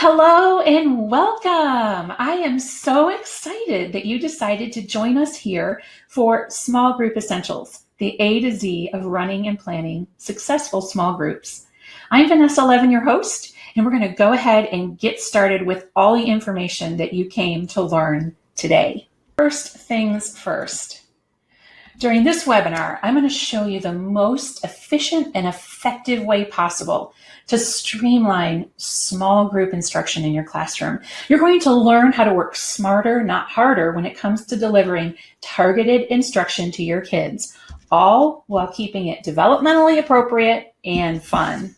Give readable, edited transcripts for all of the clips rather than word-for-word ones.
Hello and welcome. I am so excited that you decided to join us here for Small Group Essentials, the A to Z of running and planning successful small groups. I'm Vanessa Levin, your host, and we're going to go ahead and get started with all the information that you came to learn today. First things first. During this webinar, I'm going to show you the most efficient and effective way possible to streamline small group instruction in your classroom. You're going to learn how to work smarter, not harder, when it comes to delivering targeted instruction to your kids, all while keeping it developmentally appropriate and fun.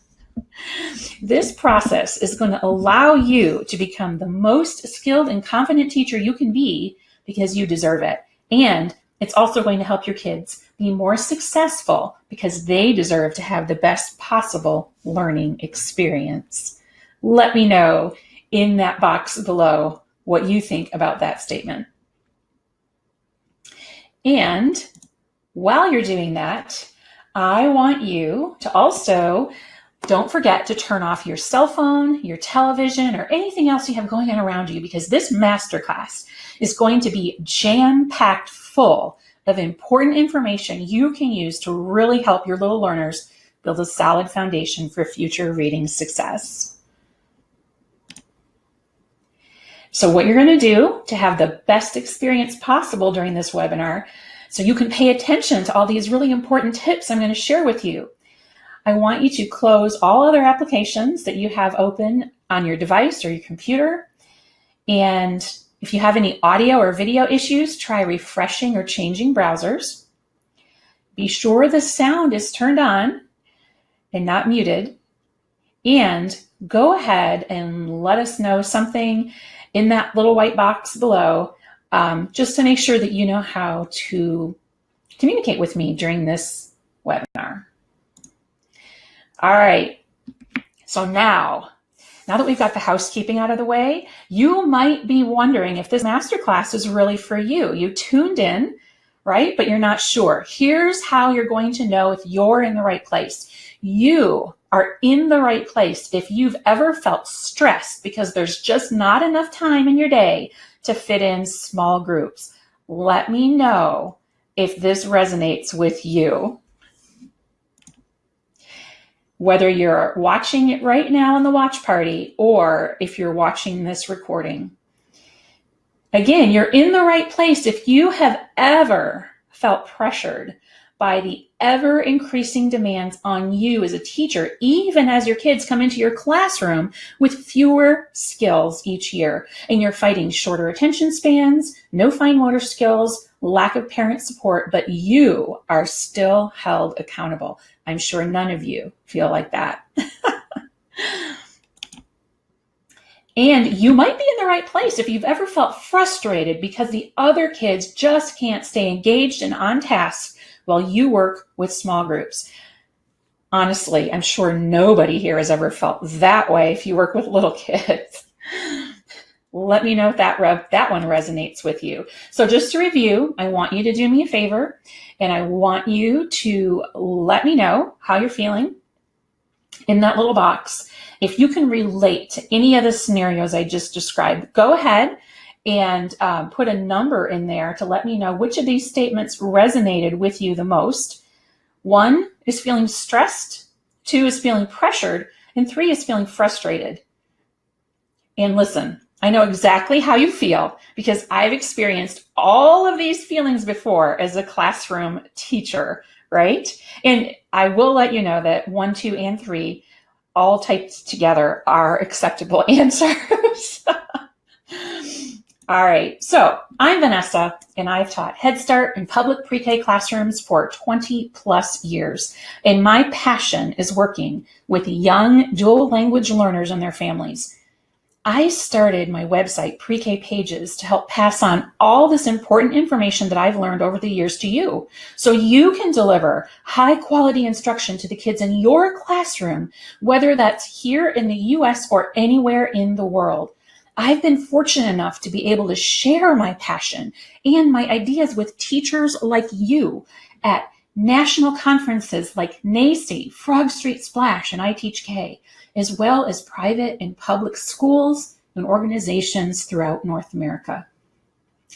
This process is going to allow you to become the most skilled and confident teacher you can be because you deserve it. And it's also going to help your kids be more successful because they deserve to have the best possible learning experience. Let me know in that box below what you think about that statement. And while you're doing that, I want you to also don't forget to turn off your cell phone, your television, or anything else you have going on around you, because this masterclass is going to be jam-packed full of important information you can use to really help your little learners build a solid foundation for future reading success. So what you're going to do to have the best experience possible during this webinar, so you can pay attention to all these really important tips I'm going to share with you, I want you to close all other applications that you have open on your device or your computer. And if you have any audio or video issues, try refreshing or changing browsers. Be sure the sound is turned on and not muted. And go ahead and let us know something in that little white box below, just to make sure that you know how to communicate with me during this webinar. All right, so now that we've got the housekeeping out of the way, you might be wondering if this masterclass is really for you. You tuned in, right? But you're not sure. Here's how you're going to know if you're in the right place. You are in the right place if you've ever felt stressed because there's just not enough time in your day to fit in small groups. Let me know if this resonates with you. Whether you're watching it right now in the watch party or if you're watching this recording. Again, you're in the right place if you have ever felt pressured by the ever-increasing demands on you as a teacher, even as your kids come into your classroom with fewer skills each year, and you're fighting shorter attention spans, no fine motor skills, lack of parent support, but you are still held accountable. I'm sure none of you feel like that. And you might be in the right place if you've ever felt frustrated because the other kids just can't stay engaged and on task while you work with small groups. Honestly, I'm sure nobody here has ever felt that way if you work with little kids. Let me know if that one resonates with you. So just to review, I want you to do me a favor, and I want you to let me know how you're feeling in that little box. If you can relate to any of the scenarios I just described, go ahead and put a number in there to let me know which of these statements resonated with you the most. 1 is feeling stressed, 2 is feeling pressured, and 3 is feeling frustrated. And listen, I know exactly how you feel because I've experienced all of these feelings before as a classroom teacher, right? And I will let you know that 1, 2, and 3 all typed together are acceptable answers. All right, so I'm Vanessa, and I've taught Head Start and public pre-K classrooms for 20 plus years. And my passion is working with young dual language learners and their families. I started my website, Pre-K Pages, to help pass on all this important information that I've learned over the years to you, so you can deliver high-quality instruction to the kids in your classroom, whether that's here in the US or anywhere in the world. I've been fortunate enough to be able to share my passion and my ideas with teachers like you at national conferences like NACCE, Frog Street Splash, and I Teach K, as well as private and public schools and organizations throughout North America.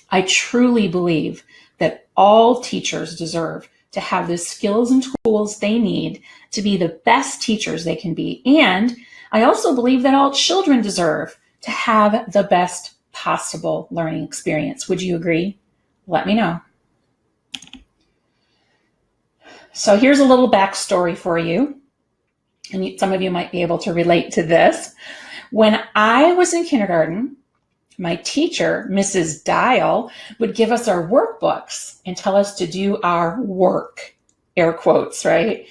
I truly believe that all teachers deserve to have the skills and tools they need to be the best teachers they can be. And I also believe that all children deserve to have the best possible learning experience. Would you agree? Let me know. So here's a little backstory for you, and some of you might be able to relate to this. When I was in kindergarten, my teacher, Mrs. Dial, would give us our workbooks and tell us to do our work, air quotes, right?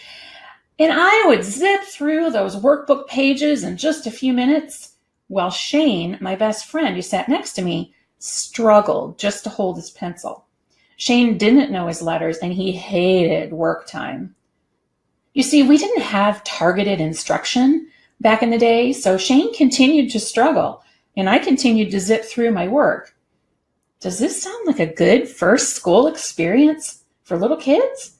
And I would zip through those workbook pages in just a few minutes, while Shane, my best friend who sat next to me, struggled just to hold his pencil. Shane didn't know his letters, and he hated work time. You see, we didn't have targeted instruction back in the day, so Shane continued to struggle, and I continued to zip through my work. Does this sound like a good first school experience for little kids?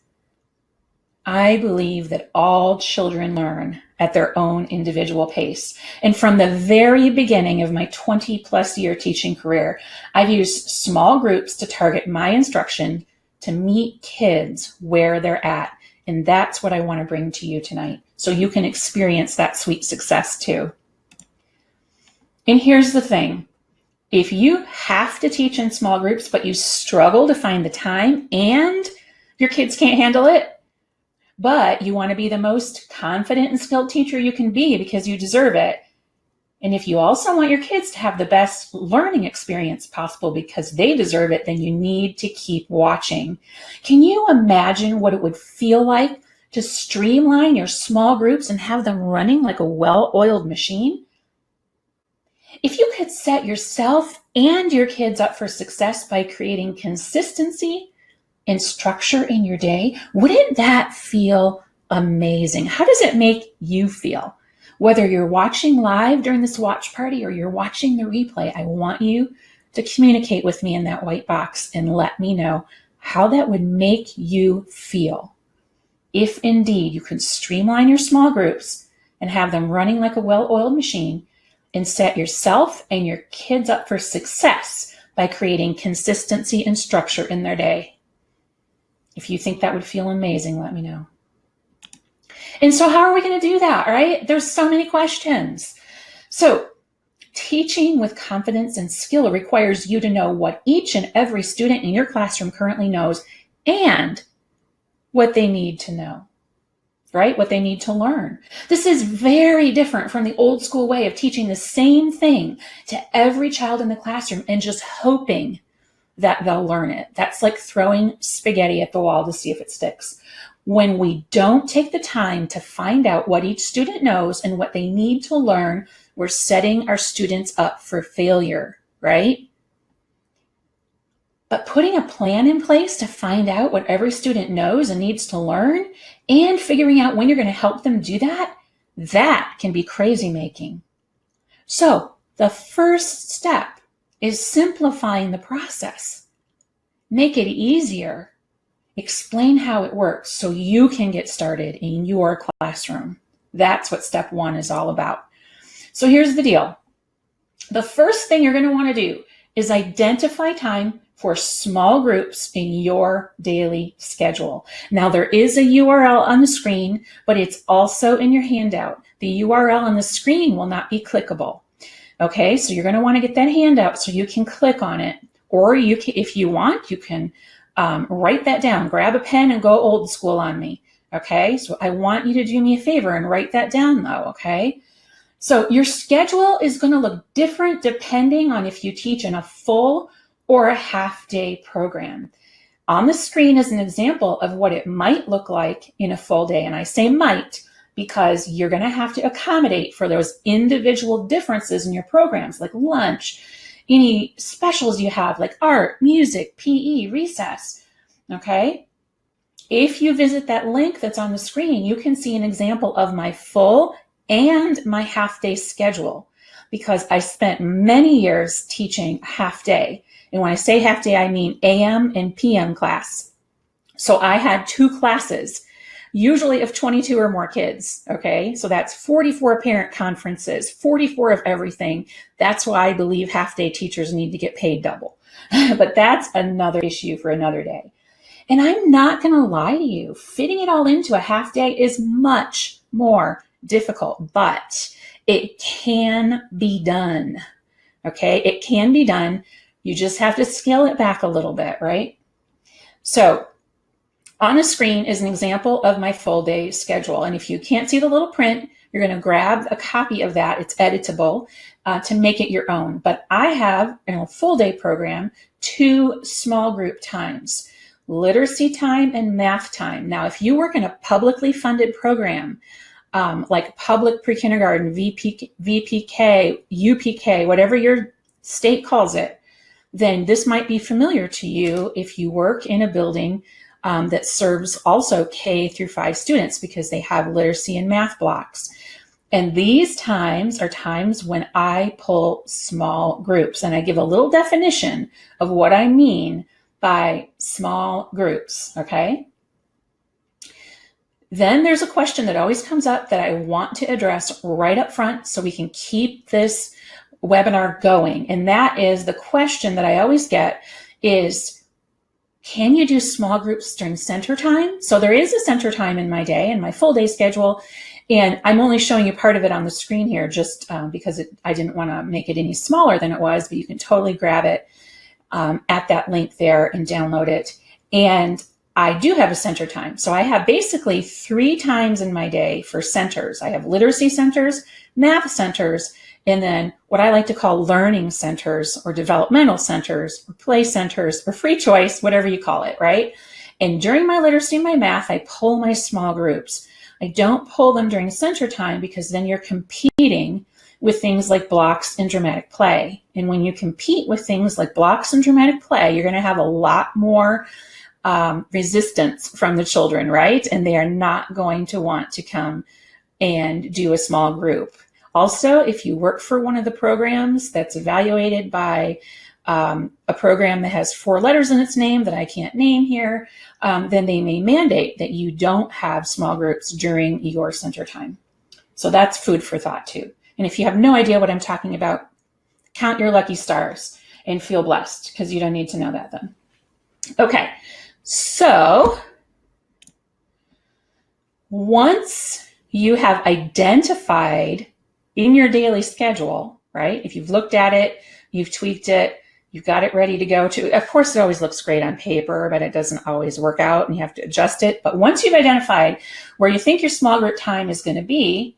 I believe that all children learn at their own individual pace. And from the very beginning of my 20-plus year teaching career, I've used small groups to target my instruction to meet kids where they're at. And that's what I want to bring to you tonight, so you can experience that sweet success too. And here's the thing. If you have to teach in small groups, but you struggle to find the time and your kids can't handle it, but you want to be the most confident and skilled teacher you can be because you deserve it. And if you also want your kids to have the best learning experience possible because they deserve it, then you need to keep watching. Can you imagine what it would feel like to streamline your small groups and have them running like a well-oiled machine? If you could set yourself and your kids up for success by creating consistency and structure in your day, wouldn't that feel amazing? How does it make you feel? Whether you're watching live during this watch party or you're watching the replay, I want you to communicate with me in that white box and let me know how that would make you feel if indeed you could streamline your small groups and have them running like a well-oiled machine and set yourself and your kids up for success by creating consistency and structure in their day. If you think that would feel amazing, let me know. And so how are we going to do that, right? There's so many questions. So teaching with confidence and skill requires you to know what each and every student in your classroom currently knows and what they need to know, right? What they need to learn. This is very different from the old school way of teaching the same thing to every child in the classroom and just hoping that they'll learn it. That's like throwing spaghetti at the wall to see if it sticks. When we don't take the time to find out what each student knows and what they need to learn, we're setting our students up for failure, right? But putting a plan in place to find out what every student knows and needs to learn and figuring out when you're going to help them do that, that can be crazy making. So the first step is simplifying the process. Make it easier. Explain how it works so you can get started in your classroom. That's what step one is all about. So here's the deal. The first thing you're going to want to do is identify time for small groups in your daily schedule. Now there is a URL on the screen, but it's also in your handout. The URL on the screen will not be clickable. Okay, so you're going to want to get that handout so you can click on it. Or you can, if you want, you can write that down. Grab a pen and go old school on me. Okay, so I want you to do me a favor and write that down though, okay? So your schedule is going to look different depending on if you teach in a full or a half-day program. On the screen is an example of what it might look like in a full day. And I say might because you're going to have to accommodate for those individual differences in your programs, like lunch, any specials you have, like art, music, PE, recess, okay? If you visit that link that's on the screen, you can see an example of my full and my half-day schedule because I spent many years teaching half-day. And when I say half-day, I mean AM and PM class. So I had 2 classes, usually of 22 or more kids. Okay. So that's 44 parent conferences, 44 of everything. That's why I believe half-day teachers need to get paid double. But that's another issue for another day. And I'm not going to lie to you, fitting it all into a half day is much more difficult, but it can be done. Okay. It can be done. You just have to scale it back a little bit, right? So on the screen is an example of my full day schedule. And if you can't see the little print, you're going to grab a copy of that. It's editable to make it your own. But I have in a full day program 2 small group times, literacy time and math time. Now, if you work in a publicly funded program, like public pre-kindergarten, VPK, UPK, whatever your state calls it, then this might be familiar to you if you work in a building that serves also K through 5 students, because they have literacy and math blocks. And these times are times when I pull small groups, and I give a little definition of what I mean by small groups, okay? Then there's a question that always comes up that I want to address right up front so we can keep this webinar going. And that is the question that I always get is, can you do small groups during center time? So there is a center time in my day, in my full day schedule, and I'm only showing you part of it on the screen here just because I didn't want to make it any smaller than it was, but you can totally grab it at that link there and download it. And I do have a center time. So I have basically 3 times in my day for centers. I have literacy centers, math centers, and then what I like to call learning centers or developmental centers or play centers or free choice, whatever you call it, right? And during my literacy and my math, I pull my small groups. I don't pull them during center time because then you're competing with things like blocks and dramatic play. And when you compete with things like blocks and dramatic play, you're going to have a lot more resistance from the children, right? And they are not going to want to come and do a small group. Also, if you work for one of the programs that's evaluated by a program that has 4 letters in its name that I can't name here, then they may mandate that you don't have small groups during your center time. So that's food for thought too. And if you have no idea what I'm talking about, count your lucky stars and feel blessed, because you don't need to know that then. Okay, so once you have identified in your daily schedule, right? If you've looked at it, you've tweaked it, you've got it ready to go to, of course, it always looks great on paper, but it doesn't always work out and you have to adjust it. But once you've identified where you think your small group time is going to be,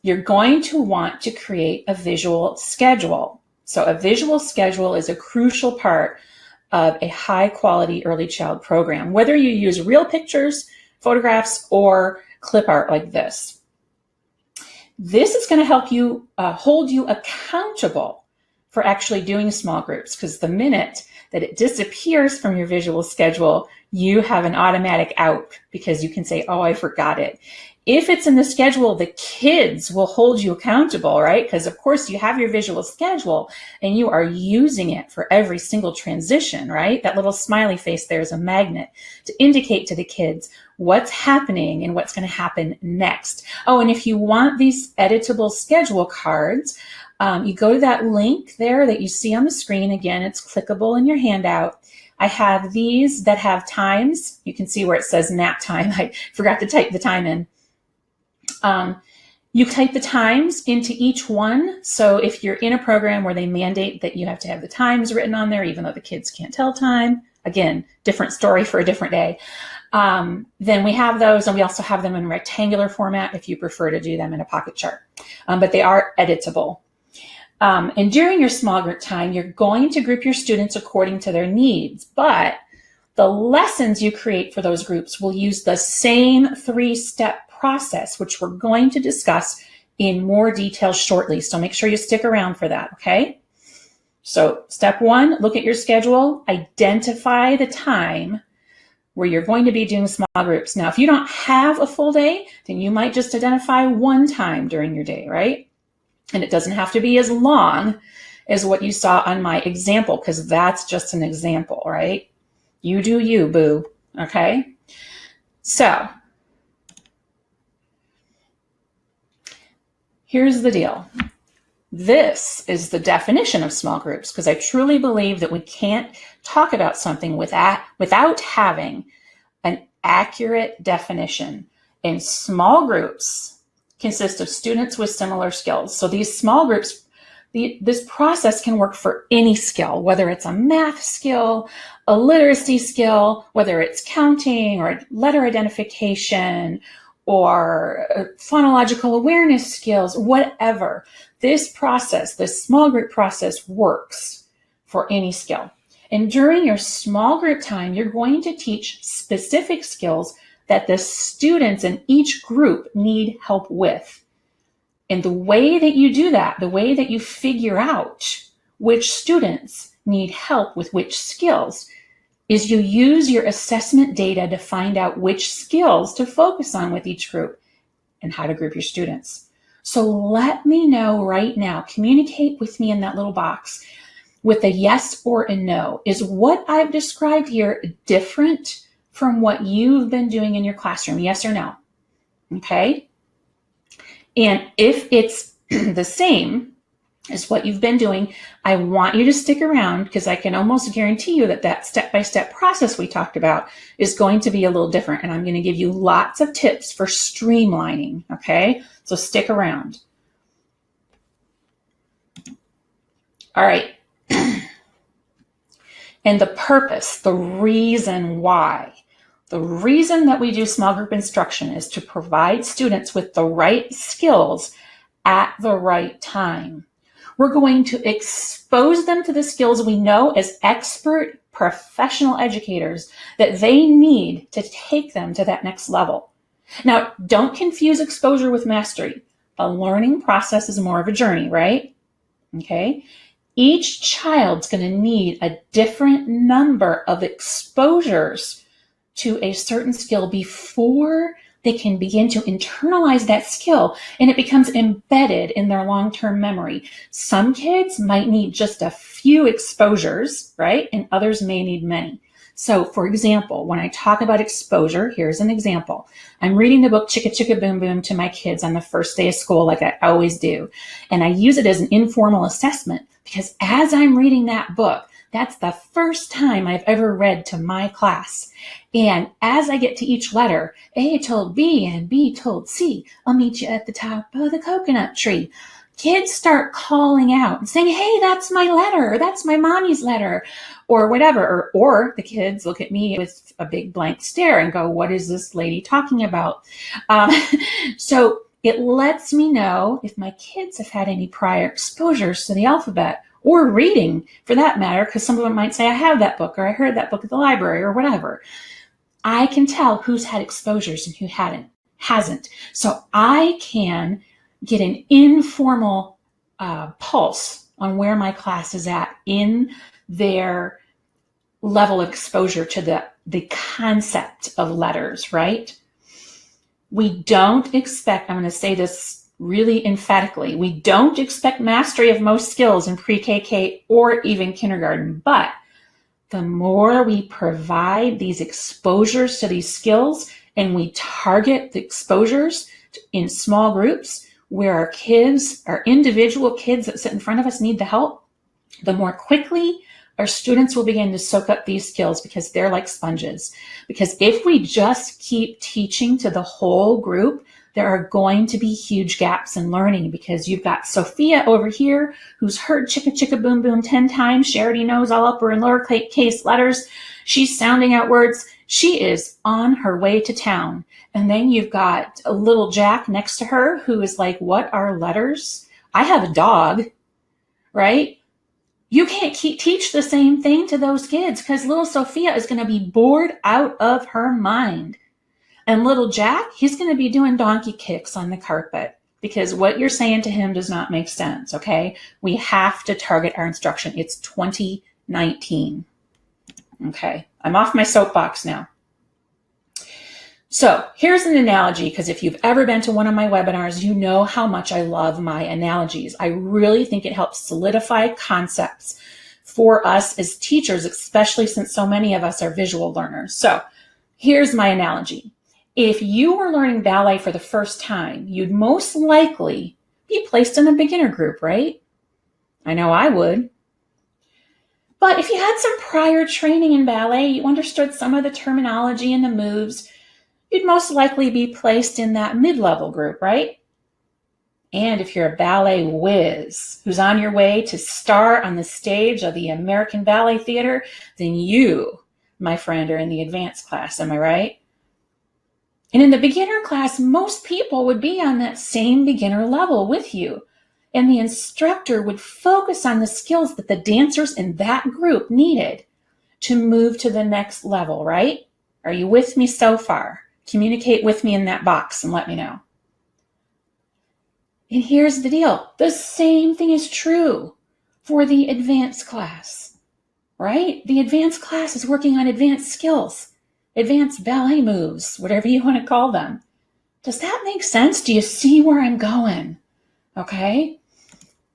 you're going to want to create a visual schedule. So a visual schedule is a crucial part of a high quality early child program, whether you use real pictures, photographs, or clip art like this. This is going to help you hold you accountable for actually doing small groups, because the minute that it disappears from your visual schedule, you have an automatic out because you can say, oh, I forgot it. If it's in the schedule, the kids will hold you accountable, right? Because of course you have your visual schedule and you are using it for every single transition, right? That little smiley face there is a magnet to indicate to the kids what's happening and what's going to happen next. Oh, and if you want these editable schedule cards, you go to that link there that you see on the screen. Again, it's clickable in your handout. I have these that have times. You can see where it says nap time. I forgot to type the time in. You type the times into each one. So if you're in a program where they mandate that you have to have the times written on there, even though the kids can't tell time, again, different story for a different day, then we have those, and we also have them in rectangular format if you prefer to do them in a pocket chart. But they are editable. And during your small group time, you're going to group your students according to their needs, but the lessons you create for those groups will use the same 3-step process, which we're going to discuss in more detail shortly. So make sure you stick around for that, okay? So step 1, look at your schedule, identify the time where you're going to be doing small groups. Now, if you don't have a full day, then you might just identify one time during your day, right? And it doesn't have to be as long as what you saw on my example, because that's just an example, right? You do you, boo. Okay? So, here's the deal. This is the definition of small groups, because I truly believe that we can't talk about something without having an accurate definition. And small groups consist of students with similar skills. So these small groups, this process can work for any skill, whether it's a math skill, a literacy skill, whether it's counting or letter identification or phonological awareness skills, whatever. This process, this small group process, works for any skill. And during your small group time, you're going to teach specific skills that the students in each group need help with. And the way that you do that, the way that you figure out which students need help with which skills, is you use your assessment data to find out which skills to focus on with each group and how to group your students. So let me know right now, communicate with me in that little box with a yes or a no. Is what I've described here different from what you've been doing in your classroom? Yes or no? Okay. And if it's the same as what you've been doing, I want you to stick around, because I can almost guarantee you that that step-by-step process we talked about is going to be a little different. And I'm going to give you lots of tips for streamlining. Okay. So stick around. All right. And the purpose, the reason why, the reason that we do small group instruction is to provide students with the right skills at the right time. We're going to expose them to the skills we know as expert professional educators that they need to take them to that next level. Now, don't confuse exposure with mastery. The learning process is more of a journey, right? Okay. Each child's going to need a different number of exposures to a certain skill before they can begin to internalize that skill and it becomes embedded in their long-term memory. Some kids might need just a few exposures, right? And others may need many. So for example, when I talk about exposure, here's an example. I'm reading the book Chicka Chicka Boom Boom to my kids on the first day of school, like I always do. And I use it as an informal assessment because as I'm reading that book, that's the first time I've ever read to my class. And as I get to each letter, A told B and B told C, I'll meet you at the top of the coconut tree. Kids start calling out and saying, hey, that's my letter, or that's my mommy's letter, or whatever. Or the kids look at me with a big blank stare and go, what is this lady talking about? So it lets me know if my kids have had any prior exposures to the alphabet or reading for that matter, because some of them might say, I have that book, or I heard that book at the library, or whatever. I can tell who's had exposures and who hasn't. So I can get an informal pulse on where my class is at in their level of exposure to the concept of letters, right? We don't expect, I'm going to say this really emphatically, we don't expect mastery of most skills in pre-KK or even kindergarten, but the more we provide these exposures to these skills and we target the exposures in small groups where our kids, our individual kids that sit in front of us need the help, the more quickly our students will begin to soak up these skills because they're like sponges. Because if we just keep teaching to the whole group, there are going to be huge gaps in learning because you've got Sophia over here who's heard Chicka Chicka Boom Boom 10 times. She already knows all upper and lowercase letters. She's sounding out words. She is on her way to town. And then you've got a little Jack next to her who is like, what are letters? I have a dog, right? You can't teach the same thing to those kids because little Sophia is going to be bored out of her mind. And little Jack, he's going to be doing donkey kicks on the carpet because what you're saying to him does not make sense, okay? We have to target our instruction. It's 2019. Okay, I'm off my soapbox now. So here's an analogy, because if you've ever been to one of my webinars, you know how much I love my analogies. I really think it helps solidify concepts for us as teachers, especially since so many of us are visual learners. So here's my analogy. If you were learning ballet for the first time, you'd most likely be placed in a beginner group, right? I know I would. But if you had some prior training in ballet, you understood some of the terminology and the moves, you'd most likely be placed in that mid-level group, right? And if you're a ballet whiz who's on your way to star on the stage of the American Ballet Theater, then you, my friend, are in the advanced class, am I right? And in the beginner class, most people would be on that same beginner level with you. And the instructor would focus on the skills that the dancers in that group needed to move to the next level, right? Are you with me so far? Communicate with me in that box and let me know. And here's the deal. The same thing is true for the advanced class, right? The advanced class is working on advanced skills, advanced ballet moves, whatever you want to call them. Does that make sense? Do you see where I'm going? Okay.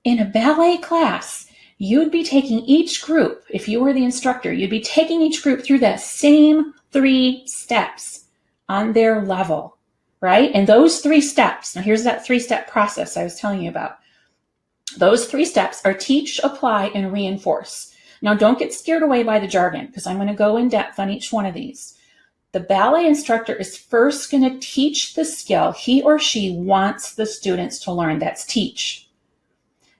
In a ballet class, you'd be taking each group, if you were the instructor, you'd be taking each group through that same 3 steps on their level, right? And those 3 steps, now here's that 3-step process I was telling you about. Those 3 steps are teach, apply, and reinforce. Now don't get scared away by the jargon because I'm going to go in depth on each one of these. The ballet instructor is first going to teach the skill he or she wants the students to learn. That's teach.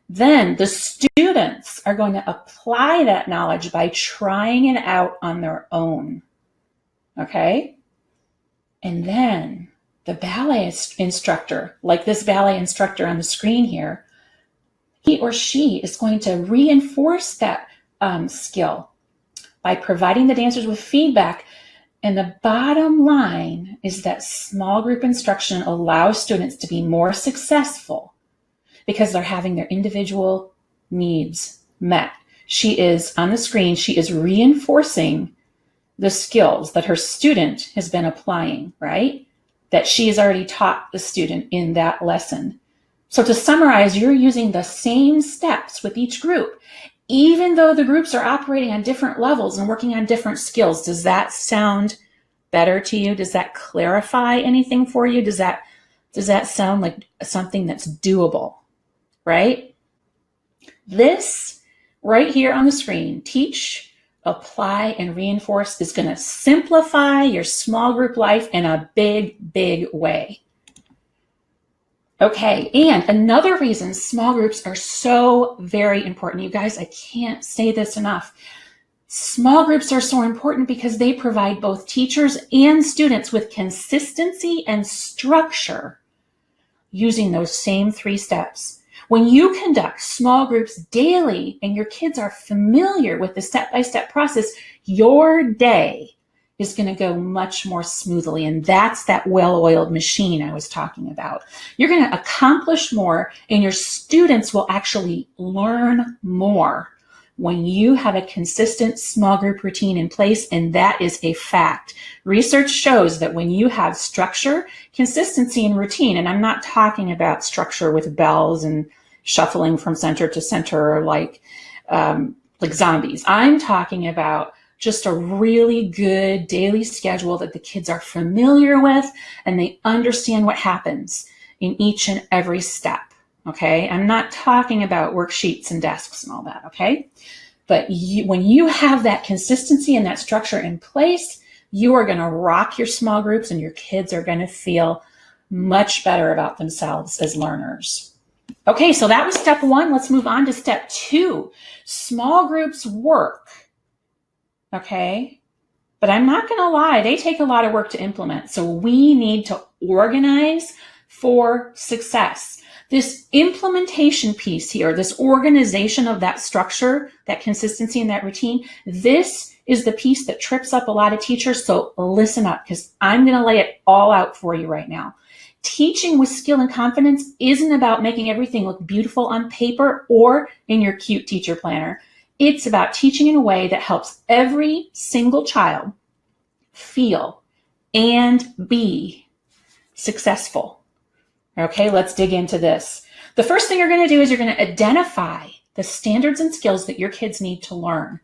Then the students are going to apply that knowledge by trying it out on their own. Okay? And then the ballet instructor, like this ballet instructor on the screen here, he or she is going to reinforce that skill by providing the dancers with feedback. And the bottom line is that small group instruction allows students to be more successful because they're having their individual needs met. She is, on the screen, she is reinforcing the skills that her student has been applying, right? That she has already taught the student in that lesson. So to summarize, you're using the same steps with each group, even though the groups are operating on different levels and working on different skills. Does that sound better to you? Does that clarify anything for you? Does that sound like something that's doable? Right? This right here on the screen, teach, apply, and reinforce, is going to simplify your small group life in a big, big way. Okay, and another reason small groups are so very important, you guys, I can't say this enough. Small groups are so important because they provide both teachers and students with consistency and structure using those same 3 steps. When you conduct small groups daily and your kids are familiar with the step-by-step process, your day is going to go much more smoothly. And that's that well-oiled machine I was talking about. You're going to accomplish more and your students will actually learn more when you have a consistent small group routine in place, and that is a fact. Research shows that when you have structure, consistency, and routine, and I'm not talking about structure with bells and shuffling from center to center like zombies. I'm talking about just a really good daily schedule that the kids are familiar with and they understand what happens in each and every step. Okay, I'm not talking about worksheets and desks and all that, okay? But when you have that consistency and that structure in place, you are going to rock your small groups and your kids are going to feel much better about themselves as learners. Okay, so that was step 1. Let's move on to step 2. Small groups work, okay? But I'm not going to lie, they take a lot of work to implement. So we need to organize for success. This implementation piece here, this organization of that structure, that consistency and that routine, this is the piece that trips up a lot of teachers. So listen up because I'm going to lay it all out for you right now. Teaching with skill and confidence isn't about making everything look beautiful on paper or in your cute teacher planner. It's about teaching in a way that helps every single child feel and be successful. Okay, let's dig into this. The first thing you're going to do is you're going to identify the standards and skills that your kids need to learn,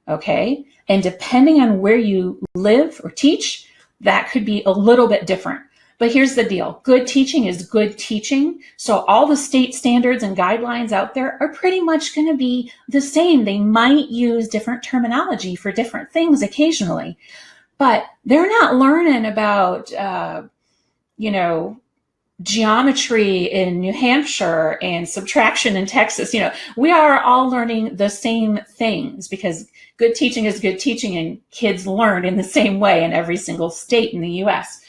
okay? And depending on where you live or teach, that could be a little bit different. But here's the deal. Good teaching is good teaching. So all the state standards and guidelines out there are pretty much going to be the same. They might use different terminology for different things occasionally, but they're not learning about, geometry in New Hampshire and subtraction in Texas. We are all learning the same things because good teaching is good teaching, and kids learn in the same way in every single state in the U.S.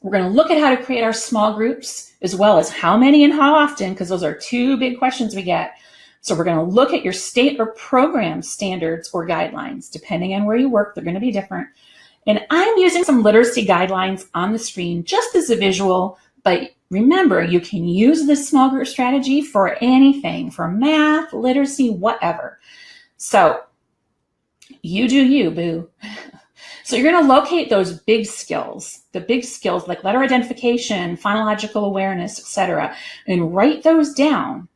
We're going to look at how to create our small groups, as well as how many and how often, because those are two big questions we get. So we're going to look at your state or program standards or guidelines. Depending on where you work, they're going to be different. And I'm using some literacy guidelines on the screen just as a visual, but remember, you can use this small group strategy for anything, for math, literacy, whatever. So you do you, boo. So you're going to locate those big skills, the big skills like letter identification, phonological awareness, etc., and write those down,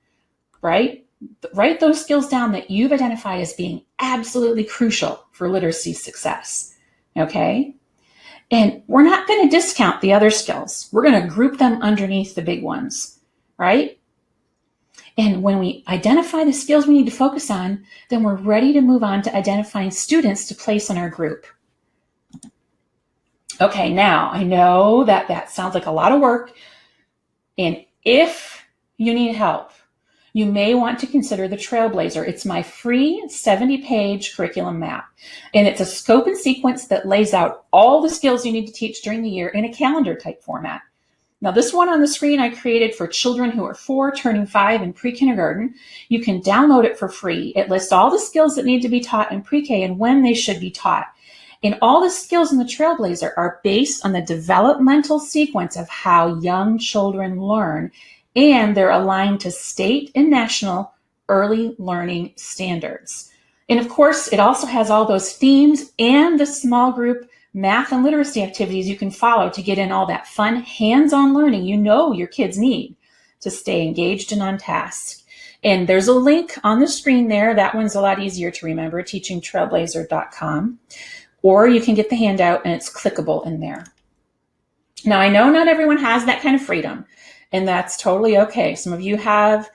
right? Write those skills down that you've identified as being absolutely crucial for literacy success, okay? And we're not going to discount the other skills. We're going to group them underneath the big ones, right? And when we identify the skills we need to focus on, then we're ready to move on to identifying students to place in our group. Okay, now I know that sounds like a lot of work, and if you need help, you may want to consider the Trailblazer. It's my free 70-page curriculum map, and it's a scope and sequence that lays out all the skills you need to teach during the year in a calendar type format. Now, this one on the screen I created for children who are 4, turning 5 in pre-kindergarten. You can download it for free. It lists all the skills that need to be taught in pre-K and when they should be taught. And all the skills in the Trailblazer are based on the developmental sequence of how young children learn, and they're aligned to state and national early learning standards. And of course, it also has all those themes and the small group math and literacy activities you can follow to get in all that fun hands-on learning your kids need to stay engaged and on task. And there's a link on the screen there. That one's a lot easier to remember, teachingtrailblazer.com. Or you can get the handout and it's clickable in there. Now, I know not everyone has that kind of freedom, and that's totally okay. Some of you have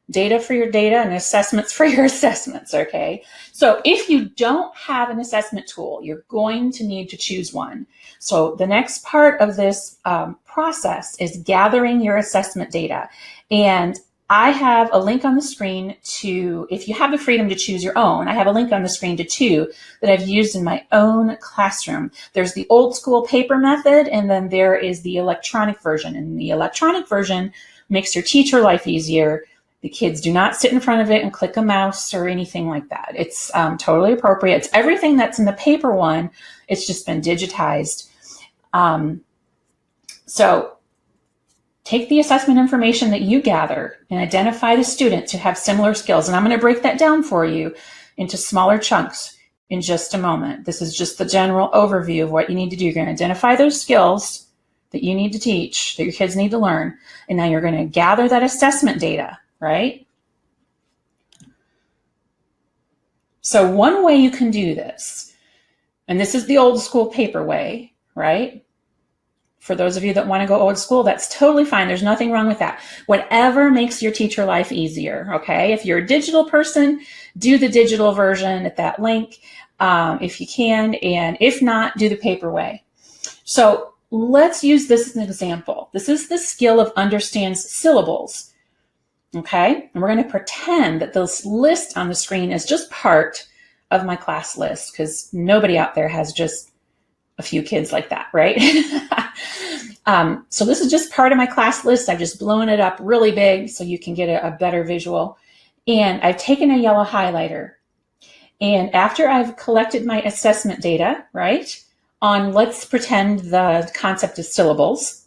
data for your data and assessments for your assessments, okay? So if you don't have an assessment tool, you're going to need to choose one. So the next part of this process is gathering your assessment data. And I have a link on the screen to, if you have the freedom to choose your own, I have a link on the screen to 2 that I've used in my own classroom. There's the old school paper method, and then there is the electronic version. And the electronic version makes your teacher life easier. The kids do not sit in front of it and click a mouse or anything like that. It's totally appropriate. It's everything that's in the paper one. It's just been digitized. So take the assessment information that you gather and identify the students who have similar skills. And I'm going to break that down for you into smaller chunks in just a moment. This is just the general overview of what you need to do. You're going to identify those skills that you need to teach, that your kids need to learn. And now you're going to gather that assessment data, right? So one way you can do this, and this is the old school paper way, right? For those of you that want to go old school, that's totally fine. There's nothing wrong with that. Whatever makes your teacher life easier, okay? If you're a digital person, do the digital version at that link if you can, and if not, do the paper way. So let's use this as an example. This is the skill of understands syllables, okay? And we're going to pretend that this list on the screen is just part of my class list, because nobody out there has just a few kids like that, right? So this is just part of my class list. I've just blown it up really big so you can get a better visual. And I've taken a yellow highlighter. And after I've collected my assessment data, right, on let's pretend the concept of syllables,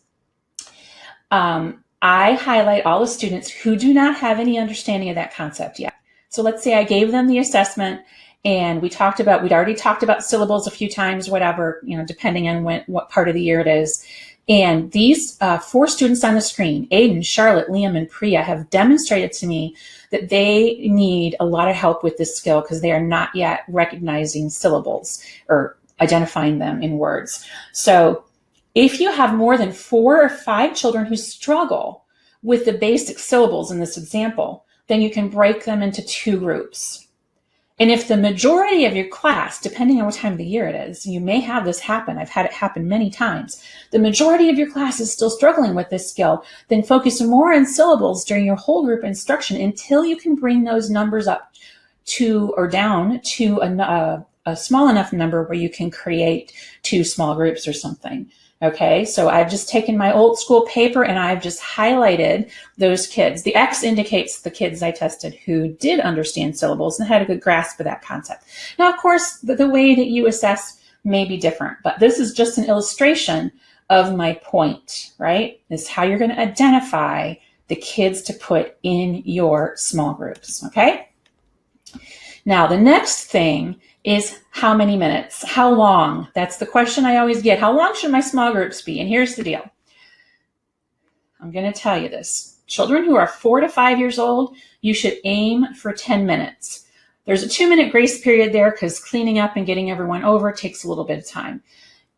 I highlight all the students who do not have any understanding of that concept yet. So let's say I gave them the assessment, and we'd already talked about syllables a few times, whatever, depending on what part of the year it is. And these 4 students on the screen, Aiden, Charlotte, Liam, and Priya, have demonstrated to me that they need a lot of help with this skill because they are not yet recognizing syllables or identifying them in words. So if you have more than 4 or 5 children who struggle with the basic syllables in this example, then you can break them into 2 groups. And if the majority of your class, depending on what time of the year it is, you may have this happen. I've had it happen many times. The majority of your class is still struggling with this skill, then focus more on syllables during your whole group instruction until you can bring those numbers up to or down to a small enough number where you can create 2 small groups or something. Okay, so I've just taken my old school paper and I've just highlighted those kids. The X indicates the kids I tested who did understand syllables and had a good grasp of that concept. Now, of course, the way that you assess may be different, but this is just an illustration of my point, right? Is how you're going to identify the kids to put in your small groups, okay? Now, the next thing is how many minutes? How long? That's the question I always get. How long should my small groups be? And here's the deal. I'm going to tell you this. Children who are 4 to 5 years old, you should aim for 10 minutes. There's a 2-minute grace period there because cleaning up and getting everyone over takes a little bit of time.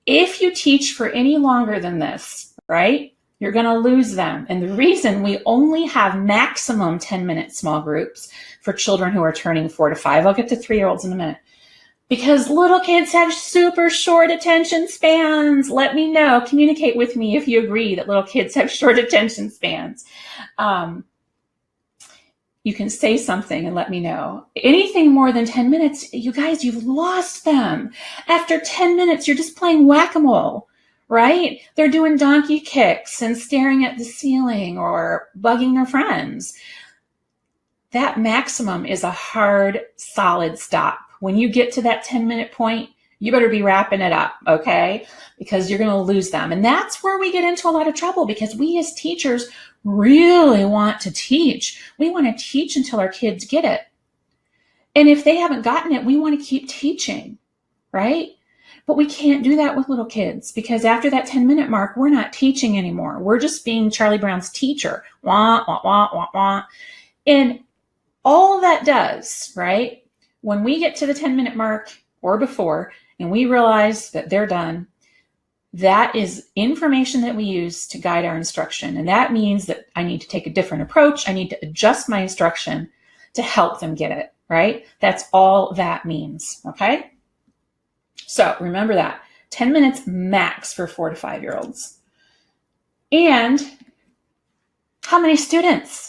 If you teach for any longer than this, right, you're going to lose them. And the reason we only have maximum 10-minute small groups for children who are turning 4 to 5, I'll get to 3-year-olds in a minute, because little kids have super short attention spans. Let me know. Communicate with me if you agree that little kids have short attention spans. You can say something and let me know. Anything more than 10 minutes, you guys, you've lost them. After 10 minutes, you're just playing whack-a-mole, right? They're doing donkey kicks and staring at the ceiling or bugging their friends. That maximum is a hard, solid stop. When you get to that 10-minute point, you better be wrapping it up, okay? Because you're going to lose them. And that's where we get into a lot of trouble because we as teachers really want to teach. We want to teach until our kids get it. And if they haven't gotten it, we want to keep teaching, right? But we can't do that with little kids because after that 10-minute mark, we're not teaching anymore. We're just being Charlie Brown's teacher. Wah, wah, wah, wah, wah. And all that does, right? When we get to the 10-minute mark or before, and we realize that they're done, that is information that we use to guide our instruction. And that means that I need to take a different approach. I need to adjust my instruction to help them get it, right? That's all that means, okay? So remember that. 10 minutes max for 4 to 5-year-olds. And how many students?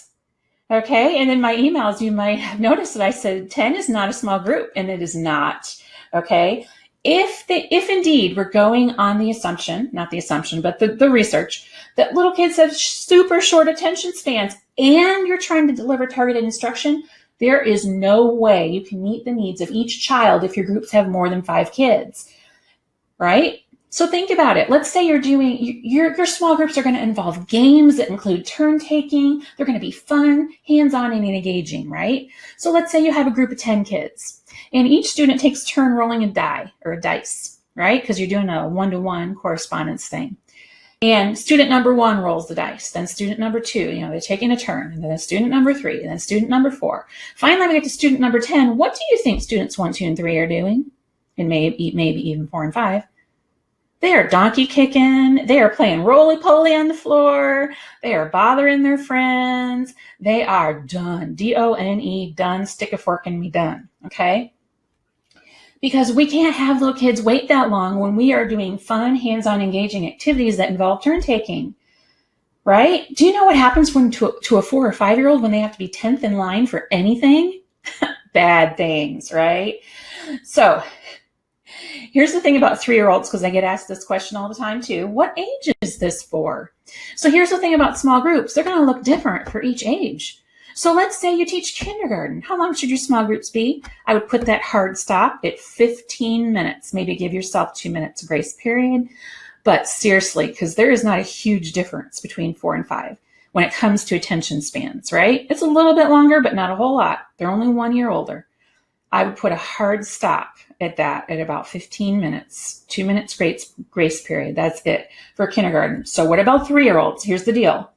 Okay, and in my emails, you might have noticed that I said 10 is not a small group, and it is not, okay? If indeed we're going on the assumption, not the assumption, but the research, that little kids have super short attention spans and you're trying to deliver targeted instruction, there is no way you can meet the needs of each child if your groups have more than 5 kids, right? So think about it. Let's say you're doing, your small groups are going to involve games that include turn taking. They're going to be fun, hands-on, and engaging, right? So let's say you have a group of 10 kids and each student takes a turn rolling a die or a dice, right? Because you're doing a 1-to-1 correspondence thing. And student number 1 rolls the dice, then student number 2, they're taking a turn, and then student number 3, and then student number 4. Finally, we get to student number 10. What do you think students 1, 2, and 3 are doing? And maybe even 4 and 5. They are donkey kicking. They are playing roly-poly on the floor. They are bothering their friends. They are done. D-O-N-E, done. Stick a fork in me, done. Okay? Because we can't have little kids wait that long when we are doing fun, hands-on, engaging activities that involve turn-taking. Right? Do you know what happens when to a 4 or 5-year-old when they have to be 10th in line for anything? Bad things, right? So, here's the thing about 3-year-olds, because I get asked this question all the time too. What age is this for? So here's the thing about small groups. They're going to look different for each age. So let's say you teach kindergarten. How long should your small groups be? I would put that hard stop at 15 minutes. Maybe give yourself 2 minutes grace period. But seriously, because there is not a huge difference between 4 and 5 when it comes to attention spans, right? It's a little bit longer, but not a whole lot. They're only 1 year older. I would put a hard stop at that at about 15 minutes, 2 minutes grace period. That's it for kindergarten. So what about 3-year-olds? Here's the deal.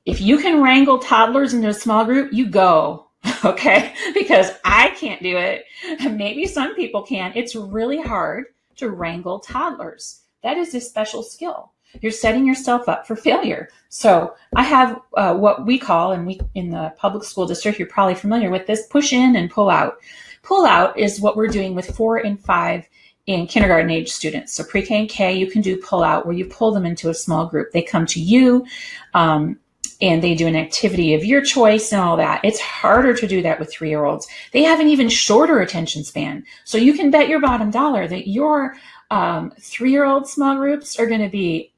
If you can wrangle toddlers into a small group, you go, okay? Because I can't do it. Maybe some people can. It's really hard to wrangle toddlers. That is a special skill. You're setting yourself up for failure. So I have what we call, and we in the public school district, you're probably familiar with this, push in and pull out. Pull out is what we're doing with 4 and 5 in kindergarten age students. So pre-K and K, you can do pull out where you pull them into a small group. They come to you and they do an activity of your choice and all that. It's harder to do that with 3-year-olds. They have an even shorter attention span. So you can bet your bottom dollar that your 3-year-old small groups are going to be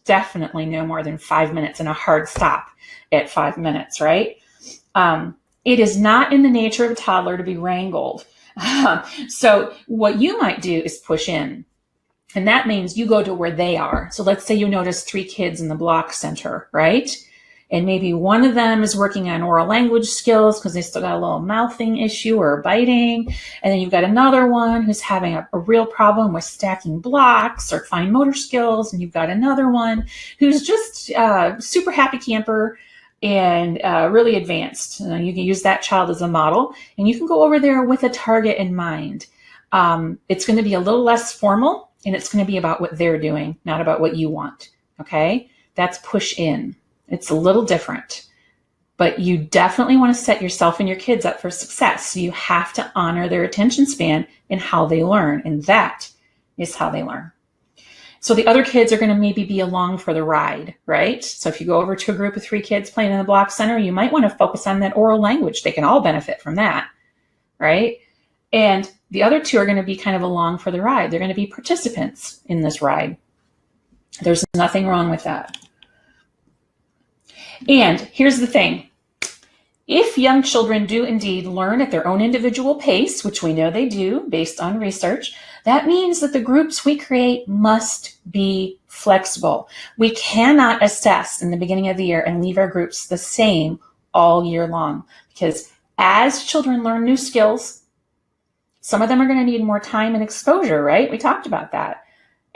definitely no more than 5 minutes and a hard stop at 5 minutes, right? It is not in the nature of a toddler to be wrangled. So what you might do is push in. And that means you go to where they are. So let's say you notice 3 kids in the block center, right? And maybe one of them is working on oral language skills because they still got a little mouthing issue or biting. And then you've got another one who's having a real problem with stacking blocks or fine motor skills. And you've got another one who's just super happy camper and really advanced. You can use that child as a model. And you can go over there with a target in mind. It's going to be a little less formal, and it's going to be about what they're doing, not about what you want. Okay? That's push in. It's a little different, but you definitely want to set yourself and your kids up for success. So you have to honor their attention span and how they learn. And that is how they learn. So the other kids are going to maybe be along for the ride, right? So if you go over to a group of 3 kids playing in the block center, you might want to focus on that oral language. They can all benefit from that, right? And the other 2 are going to be kind of along for the ride. They're going to be participants in this ride. There's nothing wrong with that. And here's the thing. If young children do indeed learn at their own individual pace, which we know they do based on research, that means that the groups we create must be flexible. We cannot assess in the beginning of the year and leave our groups the same all year long, because as children learn new skills, some of them are going to need more time and exposure, right? We talked about that.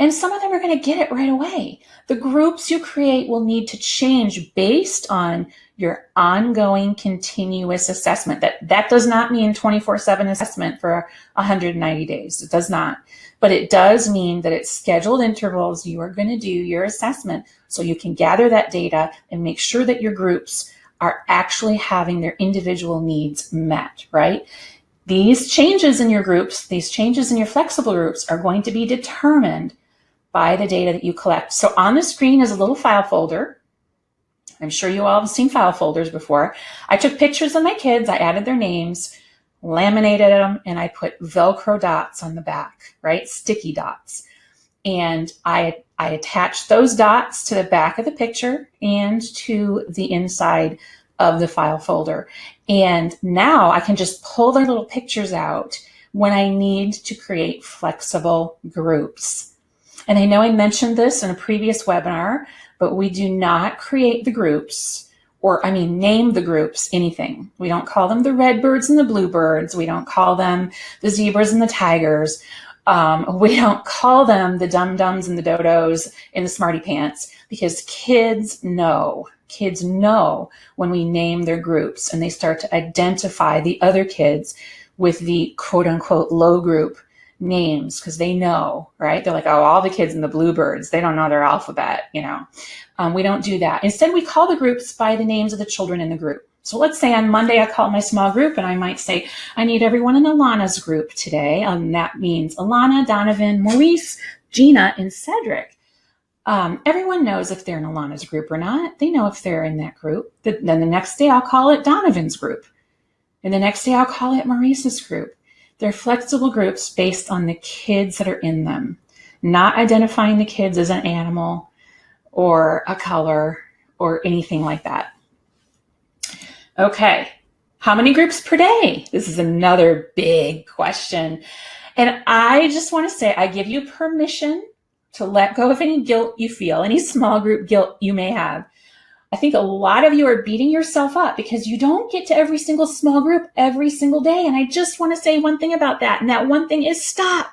And some of them are going to get it right away. The groups you create will need to change based on your ongoing continuous assessment. That does not mean 24/7 assessment for 190 days. It does not. But it does mean that at scheduled intervals, you are going to do your assessment so you can gather that data and make sure that your groups are actually having their individual needs met, right? These changes in your groups, these changes in your flexible groups are going to be determined by the data that you collect. So on the screen is a little file folder. I'm sure you all have seen file folders before. I took pictures of my kids, I added their names, laminated them, and I put Velcro dots on the back, right? Sticky dots. And I attached those dots to the back of the picture and to the inside of the file folder. And now I can just pull their little pictures out when I need to create flexible groups. And I know I mentioned this in a previous webinar, but we do not create the groups, name the groups anything. We don't call them the redbirds and the bluebirds. We don't call them the zebras and the tigers. We don't call them the dum-dums and the dodos and the smarty pants, because kids know when we name their groups and they start to identify the other kids with the quote unquote low group names, because they know, right? They're like, oh, all the kids in the bluebirds, they don't know their alphabet, we don't do that. Instead, we call the groups by the names of the children in the group. So let's say on Monday, I call my small group and I might say, I need everyone in Alana's group today. That means Alana, Donovan, Maurice, Gina, and Cedric. Everyone knows if they're in Alana's group or not. They know if they're in that group. Then the next day I'll call it Donovan's group. And the next day I'll call it Maurice's group. They're flexible groups based on the kids that are in them, not identifying the kids as an animal or a color or anything like that. Okay, how many groups per day? This is another big question. And I just want to say, I give you permission to let go of any guilt you feel, any small group guilt you may have. I think a lot of you are beating yourself up because you don't get to every single small group every single day. And I just want to say one thing about that. And that one thing is stop.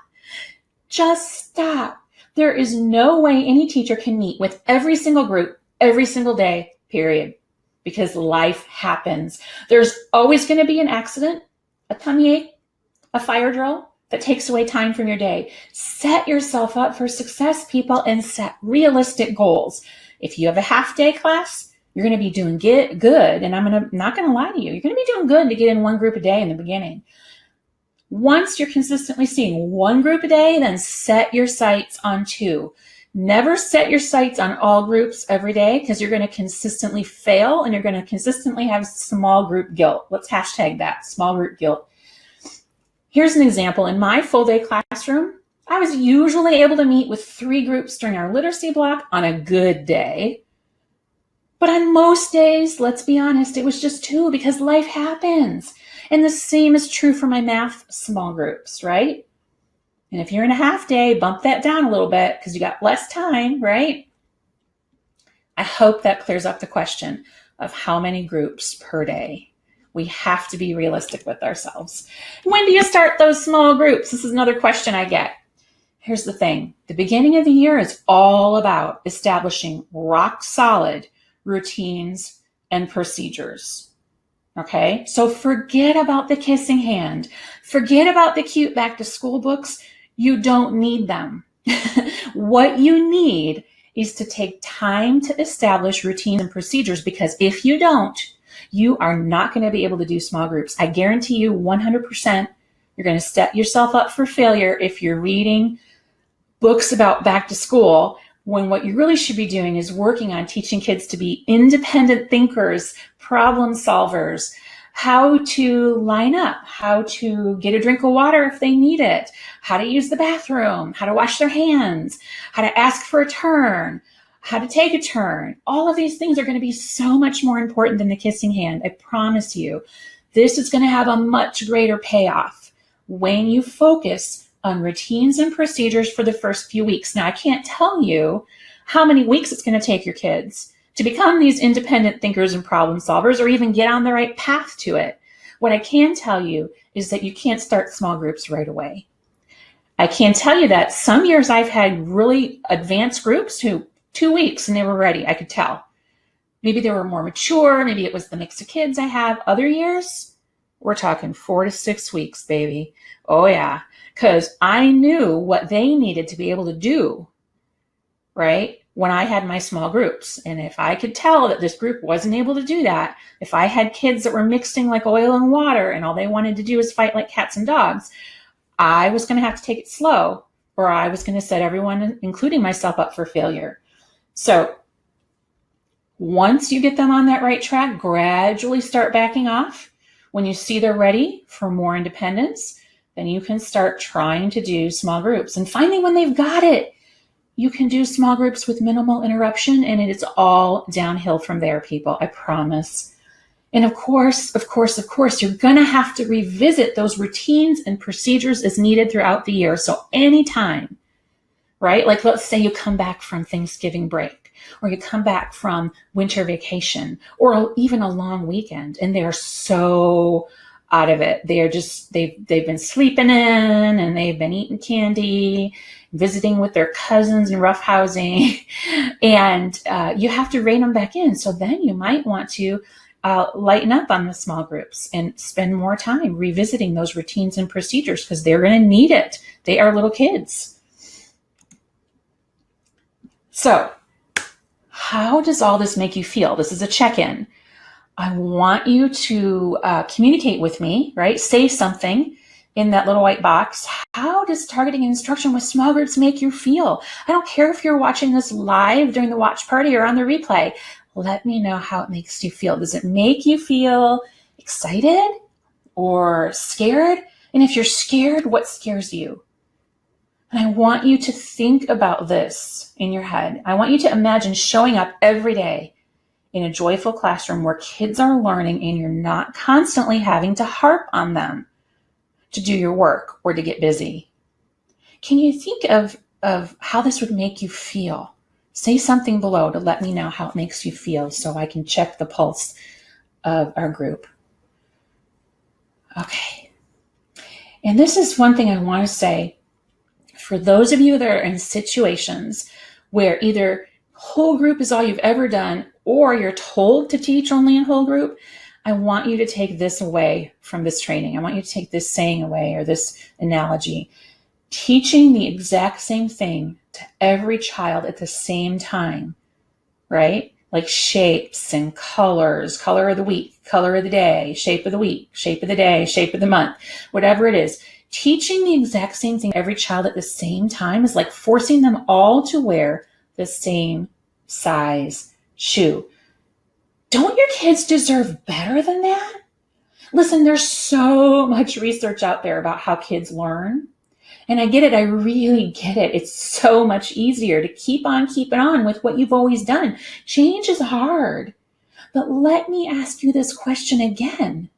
Just stop. There is no way any teacher can meet with every single group every single day, period. Because life happens. There's always going to be an accident, a tummy ache, a fire drill that takes away time from your day. Set yourself up for success, people, and set realistic goals. If you have a half-day class, you're going to be doing good, and I'm not going to lie to you. You're going to be doing good to get in one group a day in the beginning. Once you're consistently seeing one group a day, then set your sights on 2. Never set your sights on all groups every day because you're going to consistently fail and you're going to consistently have small group guilt. Let's hashtag that, small group guilt. Here's an example. In my full day classroom, I was usually able to meet with 3 groups during our literacy block on a good day. But on most days, let's be honest, it was just 2 because life happens. And the same is true for my math small groups, right? And if you're in a half day, bump that down a little bit because you got less time, right? I hope that clears up the question of how many groups per day. We have to be realistic with ourselves. When do you start those small groups? This is another question I get. Here's the thing. The beginning of the year is all about establishing rock solid routines and procedures. Okay? So forget about the kissing hand. Forget about the cute back to school books. You don't need them. What you need is to take time to establish routines and procedures, because if you don't, you are not going to be able to do small groups. I guarantee you 100% you're going to set yourself up for failure if you're reading books about back to school, when what you really should be doing is working on teaching kids to be independent thinkers, problem solvers, how to line up, how to get a drink of water if they need it, how to use the bathroom, how to wash their hands, how to ask for a turn, how to take a turn. All of these things are going to be so much more important than the kissing hand. I promise you, this is going to have a much greater payoff when you focus on routines and procedures for the first few weeks. Now, I can't tell you how many weeks it's going to take your kids to become these independent thinkers and problem solvers, or even get on the right path to it. What I can tell you is that you can't start small groups right away. I can tell you that some years I've had really advanced groups who 2 weeks and they were ready. I could tell. Maybe they were more mature. Maybe it was the mix of kids I have. Other years, we're talking 4 to 6 weeks, baby. Oh yeah. Because I knew what they needed to be able to do, right? When I had my small groups. And if I could tell that this group wasn't able to do that, if I had kids that were mixing like oil and water and all they wanted to do was fight like cats and dogs, I was going to have to take it slow, or I was going to set everyone, including myself, up for failure. So once you get them on that right track, gradually start backing off. When you see they're ready for more independence, then you can start trying to do small groups. And finally, when they've got it, you can do small groups with minimal interruption, and it's all downhill from there, people. I promise. And of course, you're going to have to revisit those routines and procedures as needed throughout the year. So anytime, right? Like let's say you come back from Thanksgiving break, or you come back from winter vacation, or even a long weekend, and they're so out of it. They are just, they've been sleeping in, and they've been eating candy, visiting with their cousins and roughhousing, and you have to rein them back in. So then you might want to lighten up on the small groups and spend more time revisiting those routines and procedures, because they're going to need it. They are little kids. So how does all this make you feel? This is a check-in. I want you to communicate with me, right? Say something in that little white box. How does targeting instruction with small groups make you feel? I don't care if you're watching this live during the watch party or on the replay. Let me know how it makes you feel. Does it make you feel excited or scared? And if you're scared, what scares you? And I want you to think about this in your head. I want you to imagine showing up every day in a joyful classroom where kids are learning and you're not constantly having to harp on them to do your work or to get busy. Can you think of how this would make you feel Say something below to let me know how it makes you feel so I can check the pulse of our group. Okay. And this is one thing I want to say for those of you that are in situations where either whole group is all you've ever done or you're told to teach only in whole group. I want you to take this away from this training. I want you to take this saying away or this analogy. Teaching the exact same thing to every child at the same time, right? Like shapes and colors, color of the week, color of the day, shape of the week, shape of the day, shape of the month, whatever it is. Teaching the exact same thing to every child at the same time is like forcing them all to wear the same size shoe. Don't your kids deserve better than that? Listen, there's so much research out there about how kids learn. And I get it. I really get it. It's so much easier to keep on keeping on with what you've always done. Change is hard. But let me ask you this question again.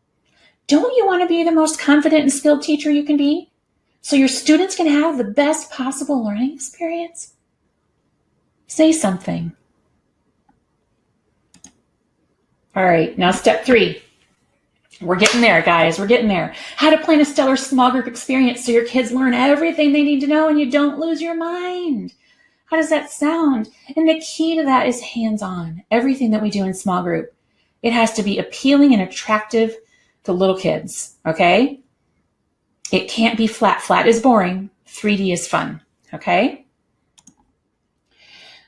Don't you want to be the most confident and skilled teacher you can be so your students can have the best possible learning experience? Say something. All right, now step 3. We're getting there, guys. We're getting there. How to plan a stellar small group experience so your kids learn everything they need to know and you don't lose your mind. How does that sound? And the key to that is hands-on. Everything that we do in small group, it has to be appealing and attractive to little kids, okay? It can't be flat. Flat is boring. 3D is fun, okay?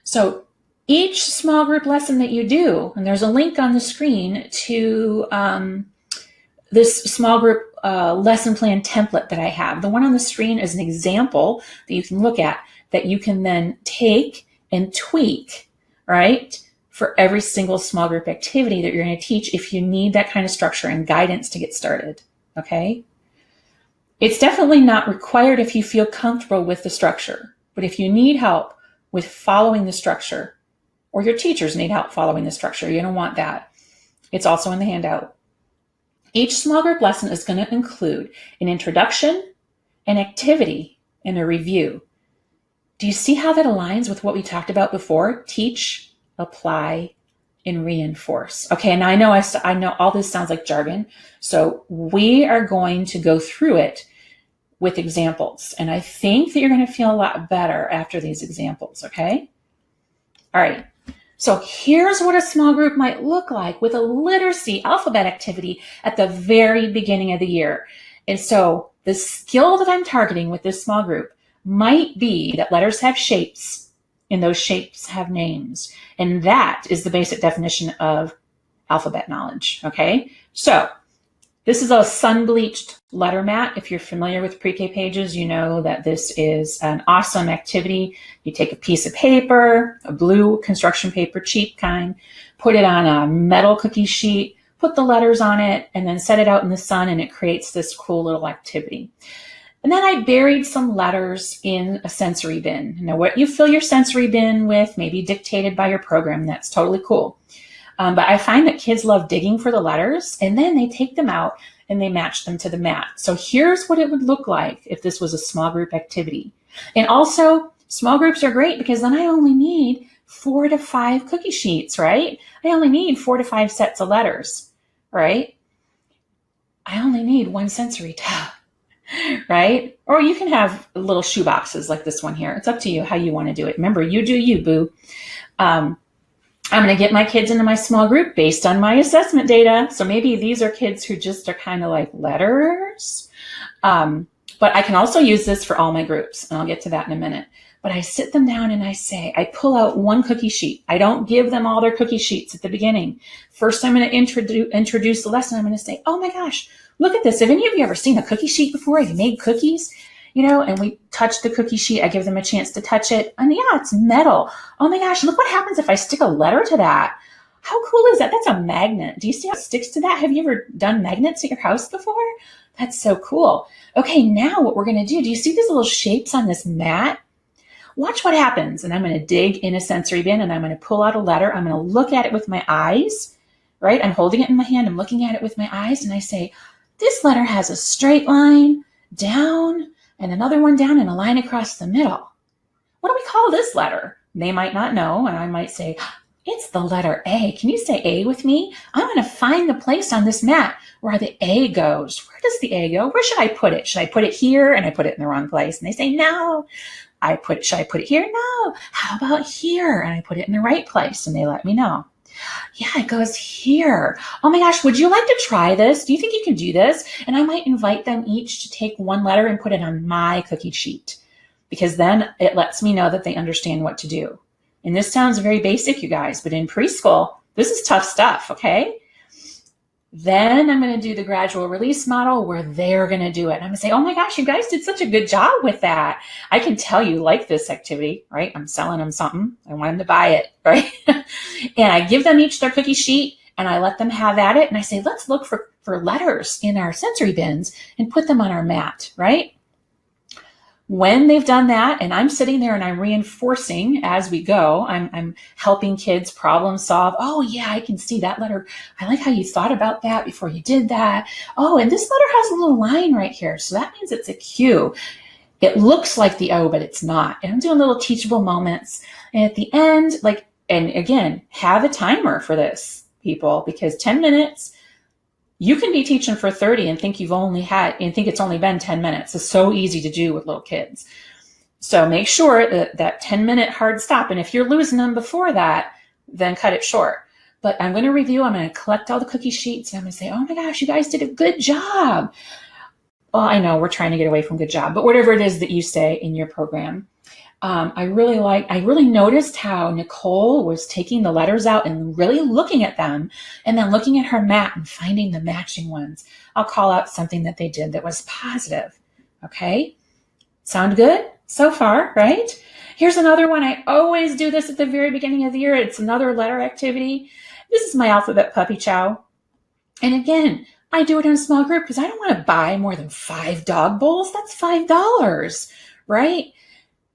So each small group lesson that you do, and there's a link on the screen to this small group lesson plan template that I have. The one on the screen is an example that you can look at that you can then take and tweak, right, for every single small group activity that you're going to teach if you need that kind of structure and guidance to get started, okay? It's definitely not required if you feel comfortable with the structure, but if you need help with following the structure, or your teachers need help following the structure, you're going to want that. It's also in the handout. Each small group lesson is going to include an introduction, an activity, and a review. Do you see how that aligns with what we talked about before? Teach, apply, and reinforce. Okay, and I know all this sounds like jargon, so we are going to go through it with examples, and I think that you're going to feel a lot better after these examples, okay? All right. So here's what a small group might look like with a literacy alphabet activity at the very beginning of the year. And so the skill that I'm targeting with this small group might be that letters have shapes and those shapes have names. And that is the basic definition of alphabet knowledge, okay? So this is a sun-bleached letter mat. If you're familiar with pre-K pages, you know that this is an awesome activity. You take a piece of paper, a blue construction paper, cheap kind, put it on a metal cookie sheet, put the letters on it, and then set it out in the sun, and it creates this cool little activity. And then I buried some letters in a sensory bin. Now, what you fill your sensory bin with may be dictated by your program. That's totally cool. But I find that kids love digging for the letters, and then they take them out and they match them to the mat. So here's what it would look like if this was a small group activity. And also, small groups are great because then I only need 4 to 5 cookie sheets, right? I only need 4 to 5 sets of letters, right? I only need 1 sensory tab, right? Or you can have little shoe boxes like this one here. It's up to you how you want to do it. Remember, you do you, boo. I'm going to get my kids into my small group based on my assessment data. So maybe these are kids who just are kind of like letters. But I can also use this for all my groups, and I'll get to that in a minute. But I sit them down and I pull out 1 cookie sheet. I don't give them all their cookie sheets at the beginning. First, I'm going to introduce the lesson. I'm going to say, oh my gosh, look at this. Have any of you ever seen a cookie sheet before? Have you made cookies? You know, and we touch the cookie sheet. I give them a chance to touch it. And yeah, it's metal. Oh my gosh, look what happens if I stick a letter to that. How cool is that? That's a magnet. Do you see how it sticks to that? Have you ever done magnets at your house before? That's so cool. Okay, now what we're going to do you see these little shapes on this mat? Watch what happens. And I'm going to dig in a sensory bin, and I'm going to pull out a letter. I'm going to look at it with my eyes, right? I'm holding it in my hand. I'm looking at it with my eyes, and I say, this letter has a straight line down and another one down and a line across the middle. What do we call this letter? They might not know, and I might say, it's the letter A. Can you say A with me? I'm going to find the place on this mat where the A goes. Where does the A go? Where should I put it? Should I put it here? And I put it in the wrong place. And they say, no. Should I put it here? No. How about here? And I put it in the right place. And they let me know. Yeah, it goes here. Oh my gosh, would you like to try this? Do you think you can do this? And I might invite them each to take one letter and put it on my cookie sheet, because then it lets me know that they understand what to do. And this sounds very basic, you guys, but in preschool, this is tough stuff, okay? Then I'm going to do the gradual release model where they're going to do it. And I'm going to say, oh my gosh, you guys did such a good job with that. I can tell you like this activity, right? I'm selling them something. I want them to buy it, right? And I give them each their cookie sheet and I let them have at it. And I say, let's look for letters in our sensory bins and put them on our mat, right? When they've done that, and I'm sitting there and I'm reinforcing as we go, I'm helping kids problem solve. Oh yeah, I can see that letter. I like how you thought about that before you did that. Oh, and this letter has a little line right here. So that means it's a Q. It looks like the O, but it's not. And I'm doing little teachable moments. And at the end, and again, have a timer for this, people, because 10 minutes, you can be teaching for 30 and think it's only been 10 minutes. It's so easy to do with little kids. So make sure that 10-minute hard stop. And if you're losing them before that, then cut it short. But I'm going to review. I'm going to collect all the cookie sheets. And I'm going to say, oh my gosh, you guys did a good job. Well, I know we're trying to get away from good job, but whatever it is that you say in your program. I really noticed how Nicole was taking the letters out and really looking at them and then looking at her mat and finding the matching ones. I'll call out something that they did that was positive. Okay. Sound good so far, right? Here's another one. I always do this at the very beginning of the year. It's another letter activity. This is my alphabet puppy chow. And again, I do it in a small group because I don't want to buy more than 5 dog bowls. That's $5, right?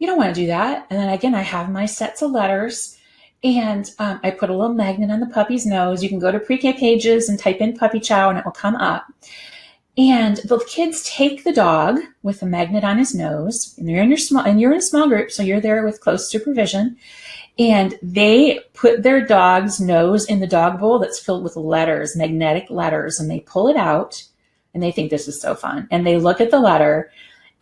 You don't want to do that. And then again, I have my sets of letters and I put a little magnet on the puppy's nose. You can go to Pre-K Pages and type in puppy chow and it will come up. And the kids take the dog with a magnet on his nose, and you're in a small group, so you're there with close supervision. And they put their dog's nose in the dog bowl that's filled with letters, magnetic letters, and they pull it out and they think this is so fun. And they look at the letter.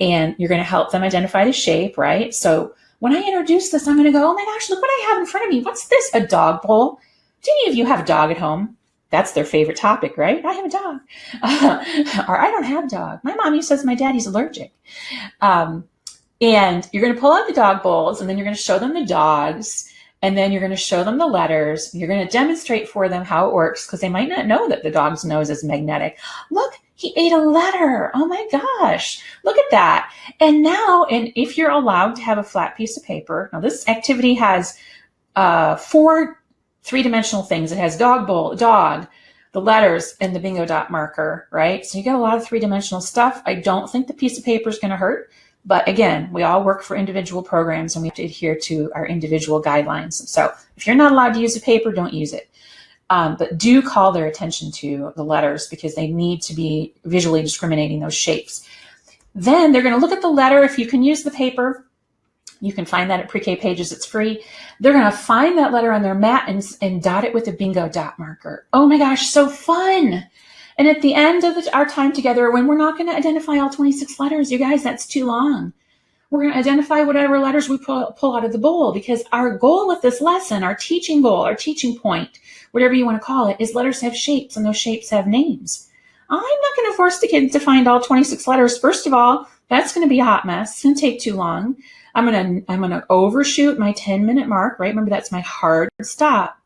And you're going to help them identify the shape, right? So when I introduce this, I'm going to go, oh my gosh, look what I have in front of me. What's this? A dog bowl? Do any of you have a dog at home? That's their favorite topic, right? I have a dog. Or I don't have a dog. My mommy says my daddy's allergic. And you're going to pull out the dog bowls, and then you're going to show them the dogs, and then you're going to show them the letters. You're going to demonstrate for them how it works because they might not know that the dog's nose is magnetic. Look, he ate a letter. Oh my gosh, look at that. And if you're allowed to have a flat piece of paper, now this activity has 4 3-dimensional things. It has dog, the letters, and the bingo dot marker, right? So you get a lot of 3-dimensional stuff. I don't think the piece of paper is going to hurt. But again, we all work for individual programs and we have to adhere to our individual guidelines. So if you're not allowed to use a paper, don't use it. But do call their attention to the letters because they need to be visually discriminating those shapes. Then they're going to look at the letter. If you can use the paper, you can find that at Pre-K Pages. It's free. They're going to find that letter on their mat and dot it with a bingo dot marker. Oh my gosh, so fun. And at the end of our time together, when we're not going to identify all 26 letters, you guys, that's too long. We're going to identify whatever letters we pull out of the bowl because our goal with this lesson, our teaching goal, our teaching point, whatever you want to call it, is letters have shapes and those shapes have names. I'm not going to force the kids to find all 26 letters. First of all, that's going to be a hot mess. It's going to take too long. I'm going to overshoot my 10-minute mark, right? Remember, that's my hard stop.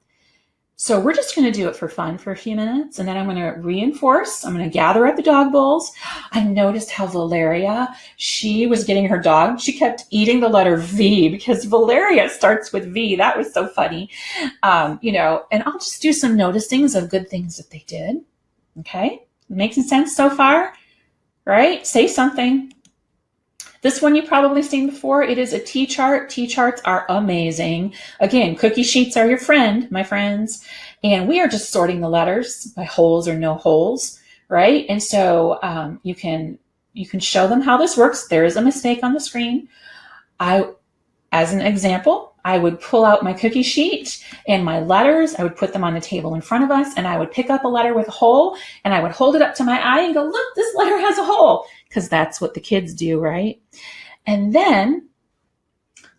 So we're just going to do it for fun for a few minutes, and then I'm going to reinforce. I'm going to gather up the dog bowls. I noticed how Valeria, she was getting her dog. She kept eating the letter V because Valeria starts with V. That was so funny. And I'll just do some noticings of good things that they did. Okay. Making sense so far? Right? Say something. This one you've probably seen before. It is a T-chart. T-charts are amazing. Again, cookie sheets are your friend, my friends. And we are just sorting the letters by holes or no holes, right? And so you can show them how this works. There is a mistake on the screen. As an example, I would pull out my cookie sheet and my letters. I would put them on the table in front of us, and I would pick up a letter with a hole, and I would hold it up to my eye and go, look, this letter has a hole, because that's what the kids do, right? And then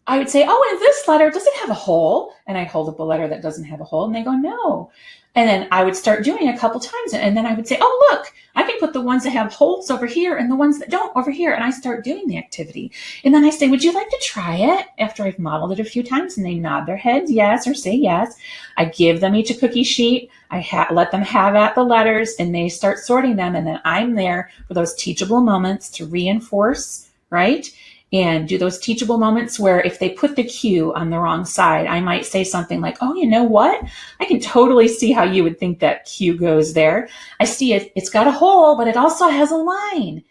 I would say, oh, and this letter, does it have a hole? And I'd hold up a letter that doesn't have a hole, and they go, no. And then I would start doing it a couple times, and then I would say, oh, look, I can put the ones that have holes over here and the ones that don't over here, and I start doing the activity. And then I say, would you like to try it? After I've modeled it a few times, and they nod their heads yes or say yes. I give them each a cookie sheet. I let them have at the letters, and they start sorting them, and then I'm there for those teachable moments to reinforce, right? And do those teachable moments where if they put the cue on the wrong side, I might say something like, oh, you know what? I can totally see how you would think that cue goes there. I see it. It's got a hole, but it also has a line.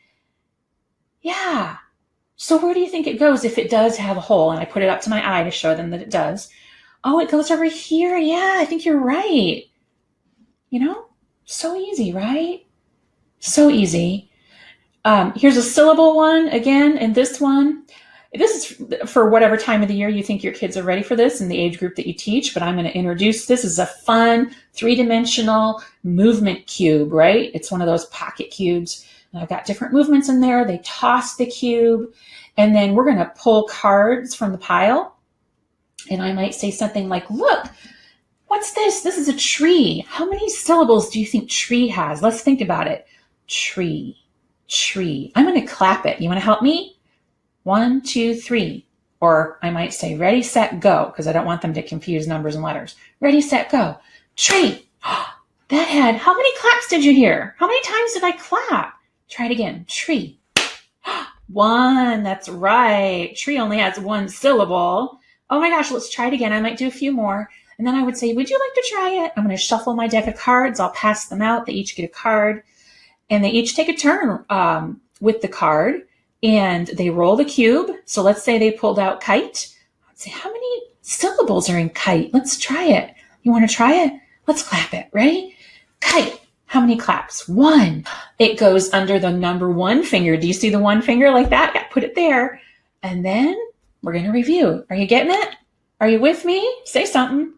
Yeah. So where do you think it goes if it does have a hole? And I put it up to my eye to show them that it does. Oh, it goes over here. Yeah, I think you're right. You know, so easy, right? So easy. Here's a syllable one again, and this is for whatever time of the year you think your kids are ready for this in the age group that you teach, but I'm going to introduce this as a fun 3-dimensional movement cube, right? It's one of those pocket cubes. And I've got different movements in there. They toss the cube, and then we're going to pull cards from the pile. And I might say something like, look, what's this? This is a tree. How many syllables do you think tree has? Let's think about it. Tree. Tree. I'm going to clap it. You want to help me? 1, 2, 3. Or I might say ready, set, go, because I don't want them to confuse numbers and letters. Ready, set, go. Tree. That had, how many claps did you hear? How many times did I clap? Try it again. Tree. 1. That's right. Tree only has 1 syllable. Oh my gosh, let's try it again. I might do a few more. And then I would say, would you like to try it? I'm going to shuffle my deck of cards. I'll pass them out. They each get a card. And they each take a turn with the card, and they roll the cube. So let's say they pulled out kite. I'd say, how many syllables are in kite? Let's try it. You want to try it? Let's clap it. Ready? Kite. How many claps? 1. It goes under the number 1 finger. Do you see the 1 finger like that? Yeah, put it there. And then we're going to review. Are you getting it? Are you with me? Say something.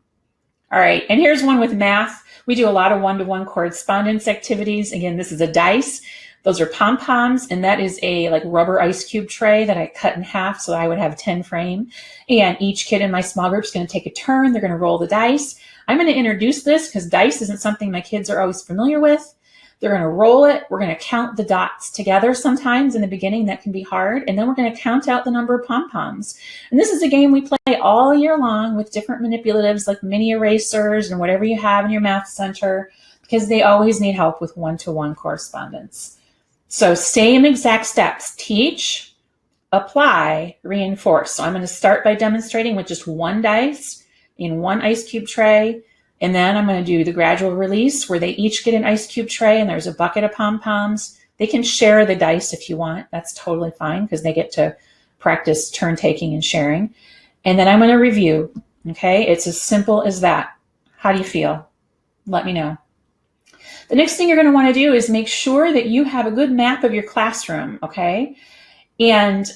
All right. And here's one with math. We do a lot of one-to-one correspondence activities. Again, this is a dice. Those are pom-poms, and that is a like rubber ice cube tray that I cut in half so I would have 10 frame. And each kid in my small group is going to take a turn. They're going to roll the dice. I'm going to introduce this because dice isn't something my kids are always familiar with. They're going to roll it. We're going to count the dots together sometimes in the beginning. That can be hard. And then we're going to count out the number of pom-poms. And this is a game we play all year long with different manipulatives like mini erasers and whatever you have in your math center, because they always need help with one-to-one correspondence. So same exact steps: teach, apply, reinforce. So I'm going to start by demonstrating with just 1 dice in 1 ice cube tray. And then I'm going to do the gradual release where they each get an ice cube tray and there's a bucket of pom-poms. They can share the dice if you want. That's totally fine because they get to practice turn taking and sharing. And then I'm going to review. Okay, it's as simple as that. How do you feel? Let me know. The next thing you're going to want to do is make sure that you have a good map of your classroom. Okay, and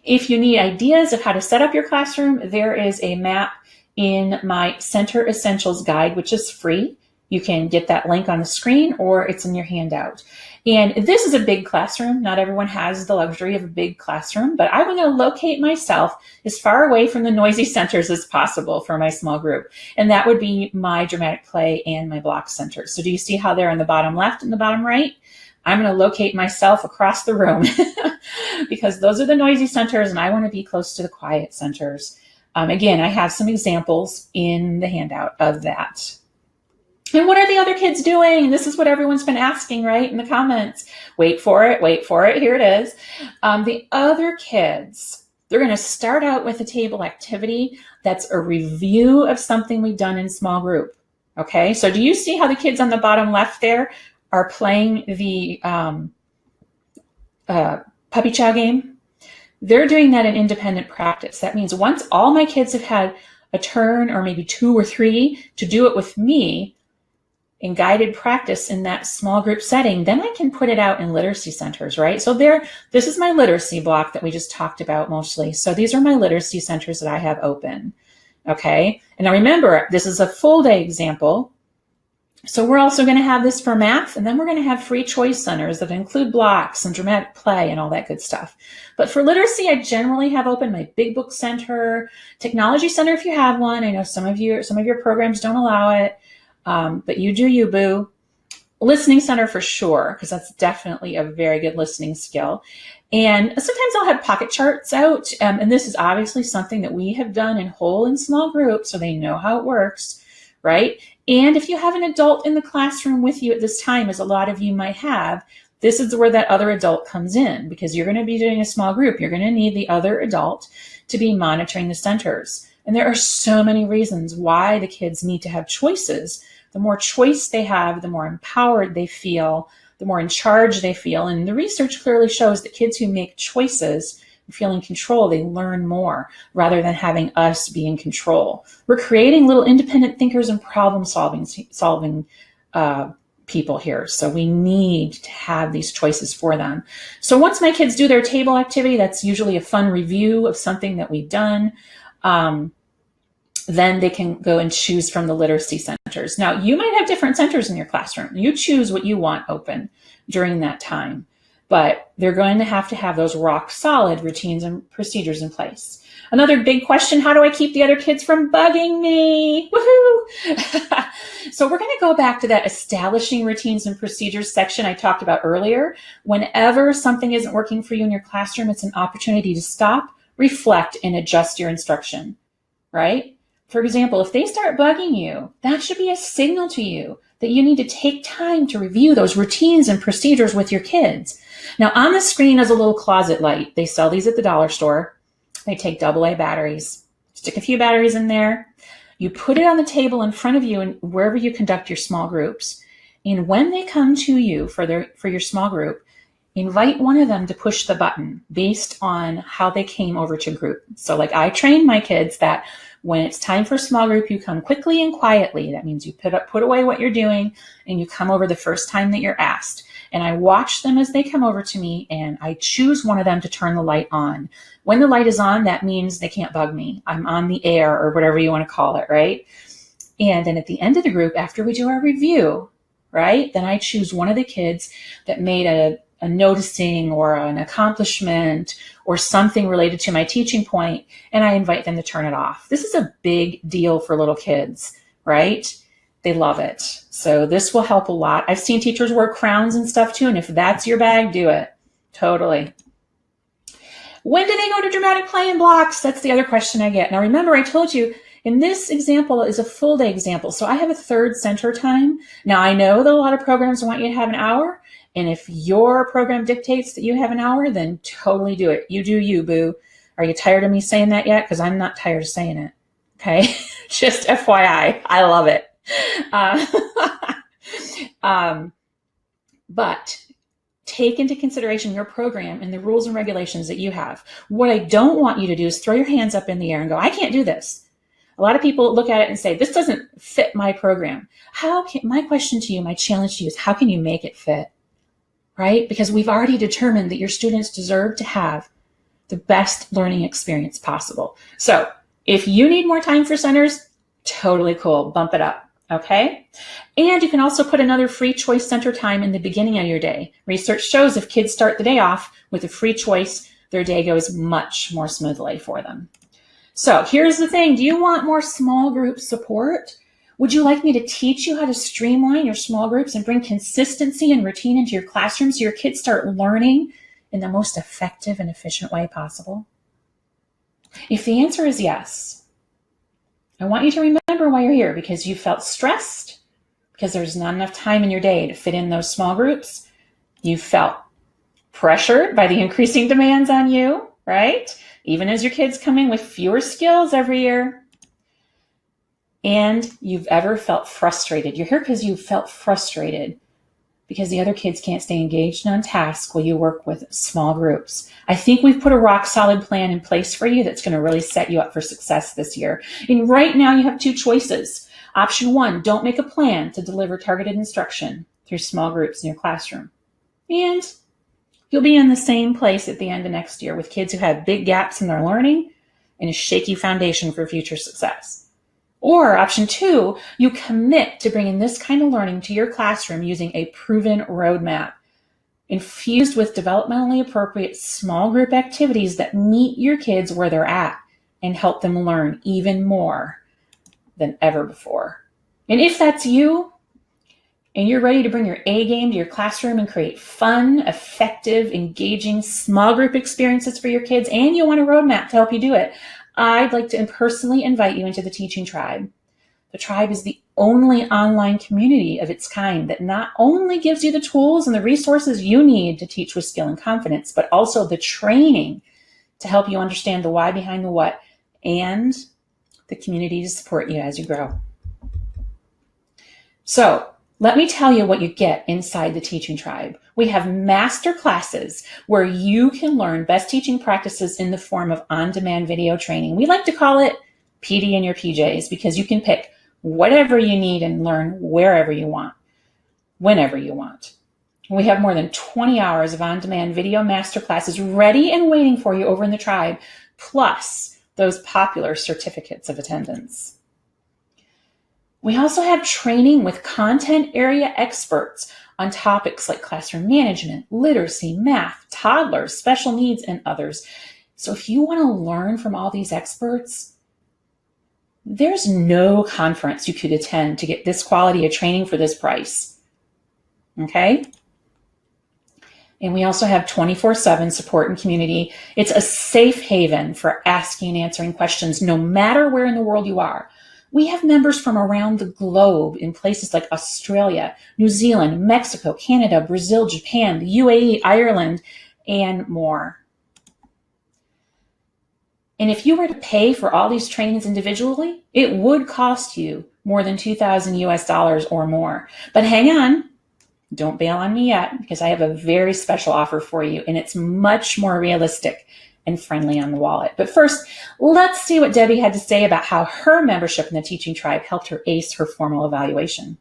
if you need ideas of how to set up your classroom, there is a map in my Center Essentials guide, which is free. You can get that link on the screen or it's in your handout. And this is a big classroom. Not everyone has the luxury of a big classroom, but I want to locate myself as far away from the noisy centers as possible for my small group. And that would be my dramatic play and my block centers. So do you see how they're in the bottom left and the bottom right? I'm going to locate myself across the room because those are the noisy centers and I want to be close to the quiet centers. Again, I have some examples in the handout of that. And what are the other kids doing? This is what everyone's been asking, right, in the comments. Wait for it, wait for it. Here it is. The other kids, they're going to start out with a table activity that's a review of something we've done in small group. Okay, so do you see how the kids on the bottom left there are playing the puppy chow game? They're doing that in independent practice. That means once all my kids have had a turn or maybe 2 or 3 to do it with me, in guided practice in that small group setting, then I can put it out in literacy centers, right? So this is my literacy block that we just talked about mostly. So these are my literacy centers that I have open, okay? And now remember, this is a full day example. So we're also going to have this for math, and then we're going to have free choice centers that include blocks and dramatic play and all that good stuff. But for literacy, I generally have open my big book center, technology center if you have one. I know some of your programs don't allow it, but you do you, boo. Listening center for sure, because that's definitely a very good listening skill. And sometimes I'll have pocket charts out, and this is obviously something that we have done in whole and small groups, so they know how it works, right? And if you have an adult in the classroom with you at this time, as a lot of you might have, this is where that other adult comes in, because you're going to be doing a small group. You're going to need the other adult to be monitoring the centers. And there are so many reasons why the kids need to have choices. The more choice they have, the more empowered they feel, the more in charge they feel. And the research clearly shows that kids who make choices and feel in control, they learn more rather than having us be in control. We're creating little independent thinkers and problem solving people here. So we need to have these choices for them. So once my kids do their table activity, that's usually a fun review of something that we've done. Then they can go and choose from the literacy centers. Now, you might have different centers in your classroom. You choose what you want open during that time, but they're going to have those rock solid routines and procedures in place. Another big question, how do I keep the other kids from bugging me? Woohoo! So we're going to go back to that establishing routines and procedures section I talked about earlier. Whenever something isn't working for you in your classroom, it's an opportunity to stop, reflect, and adjust your instruction, right? For example, if they start bugging you, that should be a signal to you that you need to take time to review those routines and procedures with your kids. Now, on the screen is a little closet light. They sell these at the dollar store. They take AA batteries. Stick a few batteries in there. You put it on the table in front of you and wherever you conduct your small groups. And when they come to you for your small group, invite one of them to push the button based on how they came over to group. So like I train my kids that when it's time for small group, you come quickly and quietly. That means you put away what you're doing and you come over the first time that you're asked. And I watch them as they come over to me and I choose one of them to turn the light on. When the light is on, that means they can't bug me. I'm on the air or whatever you want to call it, right? And then at the end of the group, after we do our review, right, then I choose one of the kids that made a noticing or an accomplishment or something related to my teaching point, and I invite them to turn it off. This is a big deal for little kids, right? They love it. So this will help a lot. I've seen teachers wear crowns and stuff too, and if that's your bag, do it. Totally. When do they go to dramatic play and blocks? That's the other question I get. Now remember, I told you, in this example is a full day example. So I have a third center time. Now I know that a lot of programs want you to have an hour. And if your program dictates that you have an hour, then totally do it. You do you, boo. Are you tired of me saying that yet? Because I'm not tired of saying it. Okay? Just FYI. I love it. But take into consideration your program and the rules and regulations that you have. What I don't want you to do is throw your hands up in the air and go, I can't do this. A lot of people look at it and say, this doesn't fit my program. My question to you, my challenge to you is, how can you make it fit? Right? Because we've already determined that your students deserve to have the best learning experience possible. So if you need more time for centers, totally cool. Bump it up. Okay. And you can also put another free choice center time in the beginning of your day. Research shows if kids start the day off with a free choice, their day goes much more smoothly for them. So here's the thing. Do you want more small group support? Would you like me to teach you how to streamline your small groups and bring consistency and routine into your classroom so your kids start learning in the most effective and efficient way possible? If the answer is yes, I want you to remember why you're here, because you felt stressed, because there's not enough time in your day to fit in those small groups. You felt pressured by the increasing demands on you, right? Even as your kids come in with fewer skills every year. And you've ever felt frustrated. You're here because you felt frustrated because the other kids can't stay engaged and on task while you work with small groups. I think we've put a rock solid plan in place for you that's going to really set you up for success this year. And right now you have two choices. Option 1, don't make a plan to deliver targeted instruction through small groups in your classroom. And you'll be in the same place at the end of next year with kids who have big gaps in their learning and a shaky foundation for future success. Or option 2, you commit to bringing this kind of learning to your classroom using a proven roadmap, infused with developmentally appropriate small group activities that meet your kids where they're at and help them learn even more than ever before. And if that's you, and you're ready to bring your A game to your classroom and create fun, effective, engaging small group experiences for your kids, and you want a roadmap to help you do it, I'd like to personally invite you into the Teaching Tribe. The Tribe is the only online community of its kind that not only gives you the tools and the resources you need to teach with skill and confidence, but also the training to help you understand the why behind the what and the community to support you as you grow. So, let me tell you what you get inside the Teaching Tribe. We have master classes where you can learn best teaching practices in the form of on-demand video training. We like to call it PD in your PJs because you can pick whatever you need and learn wherever you want, whenever you want. We have more than 20 hours of on-demand video master classes ready and waiting for you over in the Tribe, plus those popular certificates of attendance. We also have training with content area experts on topics like classroom management, literacy, math, toddlers, special needs, and others. So if you want to learn from all these experts, there's no conference you could attend to get this quality of training for this price. Okay? And we also have 24/7 support and community. It's a safe haven for asking and answering questions no matter where in the world you are. We have members from around the globe in places like Australia, New Zealand, Mexico, Canada, Brazil, Japan, the UAE, Ireland, and more. And if you were to pay for all these trainings individually, it would cost you more than $2,000 US or more. But hang on, don't bail on me yet, because I have a very special offer for you, and it's much more realistic and friendly on the wallet. But first, let's see what Debbie had to say about how her membership in the Teaching Tribe helped her ace her formal evaluation.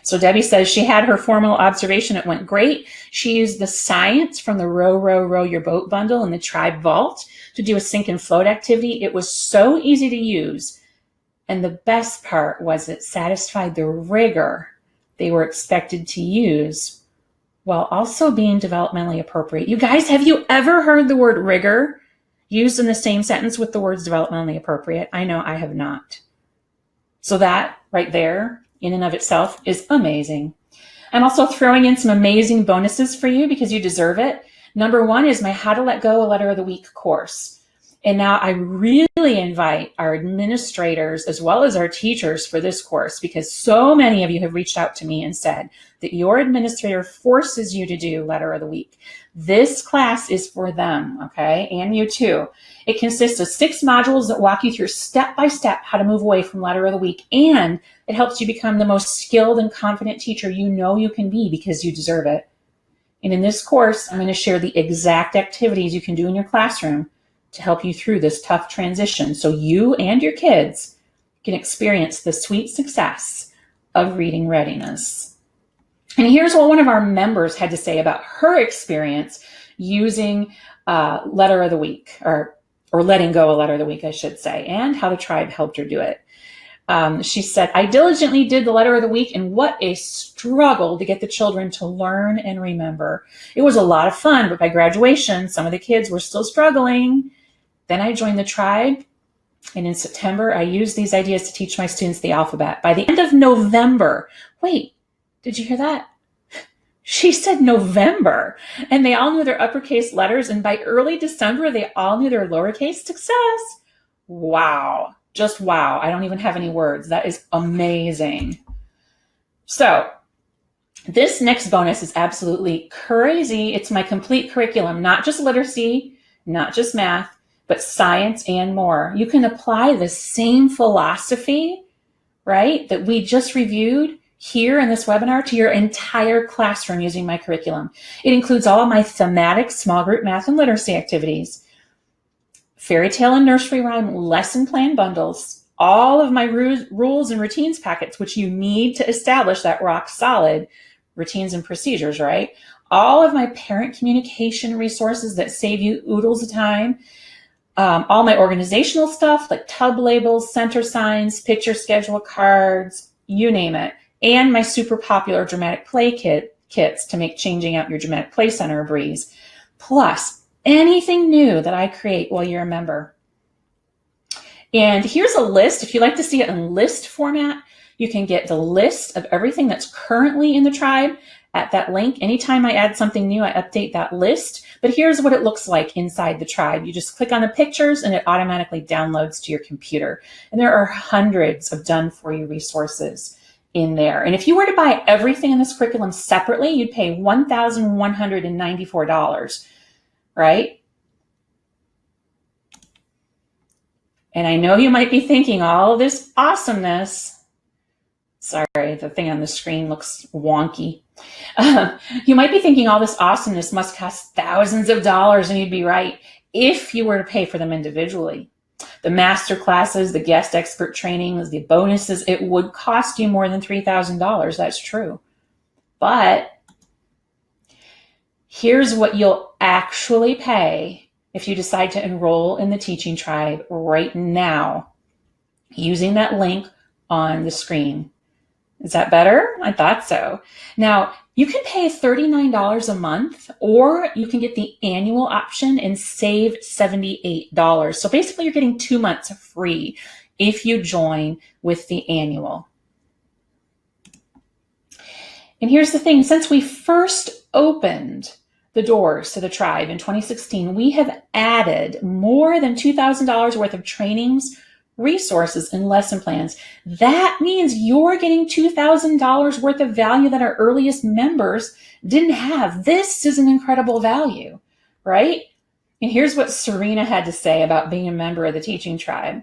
So Debbie says she had her formal observation. It went great. She used the science from the Row, Row, Row Your Boat bundle in the Tribe Vault to do a sink and float activity. It was so easy to use. And the best part was it satisfied the rigor they were expected to use while also being developmentally appropriate. You guys, have you ever heard the word rigor used in the same sentence with the words developmentally appropriate? I know I have not. So that right there in and of itself is amazing. I'm also throwing in some amazing bonuses for you because you deserve it. Number 1 is my How to Let Go a Letter of the Week course. And now I really invite our administrators as well as our teachers for this course, because so many of you have reached out to me and said that your administrator forces you to do Letter of the Week. This class is for them, okay? And you too. It consists of 6 modules that walk you through step-by-step how to move away from Letter of the Week, and it helps you become the most skilled and confident teacher you know you can be because you deserve it. And in this course, I'm going to share the exact activities you can do in your classroom to help you through this tough transition so you and your kids can experience the sweet success of reading readiness. And here's what one of our members had to say about her experience using Letter of the Week, or letting go a Letter of the Week, I should say, and how the Tribe helped her do it. She said, I diligently did the Letter of the Week, and what a struggle to get the children to learn and remember. It was a lot of fun, but by graduation, some of the kids were still struggling. Then I joined the Tribe, and in September, I used these ideas to teach my students the alphabet. By the end of November, wait, did you hear that? She said November, and they all knew their uppercase letters, and by early December, they all knew their lowercase success. Wow, just wow. I don't even have any words. That is amazing. So this next bonus is absolutely crazy. It's my complete curriculum, not just literacy, not just math, but science and more. You can apply the same philosophy, right, that we just reviewed here in this webinar to your entire classroom using my curriculum. It includes all of my thematic small group math and literacy activities, fairy tale and nursery rhyme lesson plan bundles, all of my rules and routines packets, which you need to establish that rock solid routines and procedures, right? All of my parent communication resources that save you oodles of time, all my organizational stuff like tub labels, center signs, picture schedule cards, you name it, and my super popular dramatic play kits to make changing out your dramatic play center a breeze, plus anything new that I create while you're a member. And here's a list. If you like to see it in list format, you can get the list of everything that's currently in the tribe at that link. Anytime I add something new, I update that list. But here's what it looks like inside the tribe. You just click on the pictures and it automatically downloads to your computer. And there are hundreds of done-for-you resources in there. And if you were to buy everything in this curriculum separately, you'd pay $1,194, right? And I know you might be thinking all of this awesomeness. Sorry, the thing on the screen looks wonky. You might be thinking all this awesomeness must cost thousands of dollars, and you'd be right if you were to pay for them individually. The master classes, the guest expert trainings, the bonuses, it would cost you more than $3,000. That's true. But here's what you'll actually pay if you decide to enroll in the Teaching Tribe right now using that link on the screen. Is that better? I thought so. Now, you can pay $39 a month, or you can get the annual option and save $78. So basically, you're getting 2 months free if you join with the annual. And here's the thing. Since we first opened the doors to the tribe in 2016, we have added more than $2,000 worth of trainings, resources, and lesson plans. That means you're getting $2,000 worth of value that our earliest members didn't have. This is an incredible value, right? And here's what Serena had to say about being a member of the Teaching Tribe.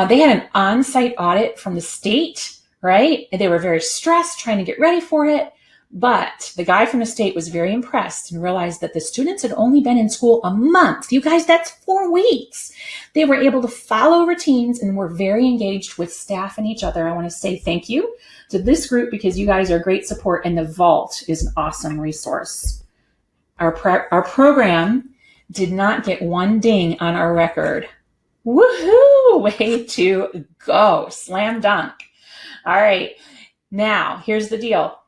They had an on-site audit from the state, right? And they were very stressed trying to get ready for it. But the guy from the state was very impressed and realized that the students had only been in school a month. You guys, that's 4 weeks. They were able to follow routines and were very engaged with staff and each other. I want to say thank you to this group because you guys are great support, and the Vault is an awesome resource. Our program did not get one ding on our record. Woohoo! Way to go. Slam dunk. All right. Now, here's the deal.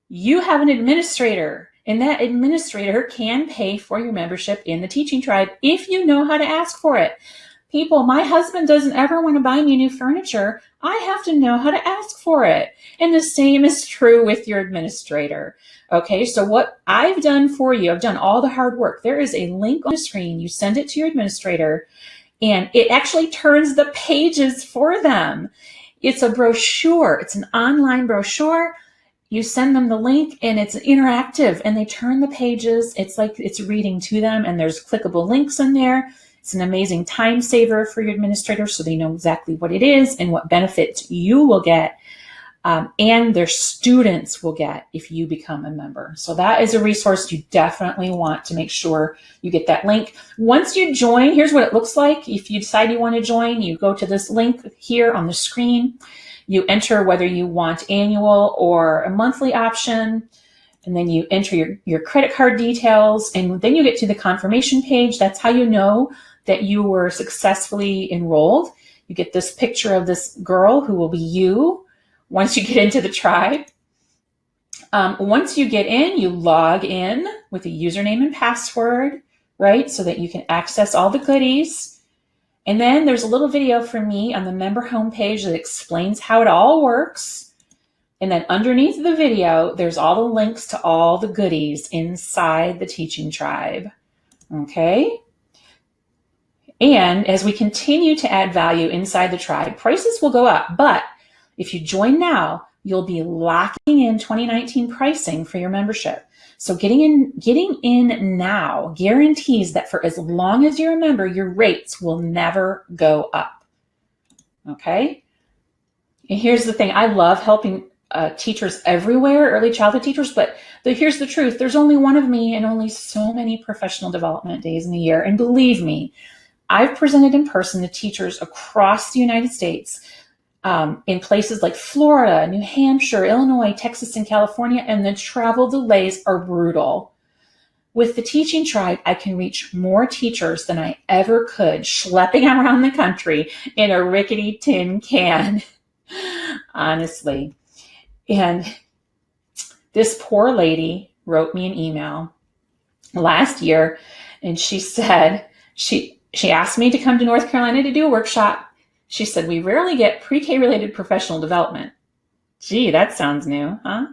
You have an administrator, and that administrator can pay for your membership in the Teaching Tribe if you know how to ask for it. People, my husband doesn't ever want to buy me new furniture. I have to know how to ask for it. And the same is true with your administrator. Okay, so what I've done for you, I've done all the hard work. There is a link on the screen. You send it to your administrator, and it actually turns the pages for them. It's a brochure. It's an online brochure. You send them the link and it's interactive, and they turn the pages. It's like it's reading to them, and there's clickable links in there. It's an amazing time saver for your administrator, so they know exactly what it is and what benefits you will get, and their students will get if you become a member. So that is a resource you definitely want to make sure you get that link. Once you join, here's what it looks like. If you decide you want to join, you go to this link here on the screen. You enter whether you want annual or a monthly option, and then you enter your credit card details, and then you get to the confirmation page. That's how you know that you were successfully enrolled. You get this picture of this girl who will be you once you get into the tribe. Once you get in, you log in with a username and password, right, so that you can access all the goodies. And then there's a little video from me on the member homepage that explains how it all works. And then underneath the video, there's all the links to all the goodies inside the Teaching Tribe. Okay? And as we continue to add value inside the tribe, prices will go up. But if you join now, you'll be locking in 2019 pricing for your membership. So getting in now guarantees that for as long as you're a member, your rates will never go up. Okay? And here's the thing. I love helping teachers everywhere, early childhood teachers, but here's the truth. There's only one of me and only so many professional development days in the year. And believe me, I've presented in person to teachers across the United States, in places like Florida, New Hampshire, Illinois, Texas, and California, and the travel delays are brutal. With the Teaching Tribe, I can reach more teachers than I ever could schlepping around the country in a rickety tin can, honestly. And this poor lady wrote me an email last year, and she said, she asked me to come to North Carolina to do a workshop. She said, we rarely get pre-K related professional development. Gee, that sounds new, huh?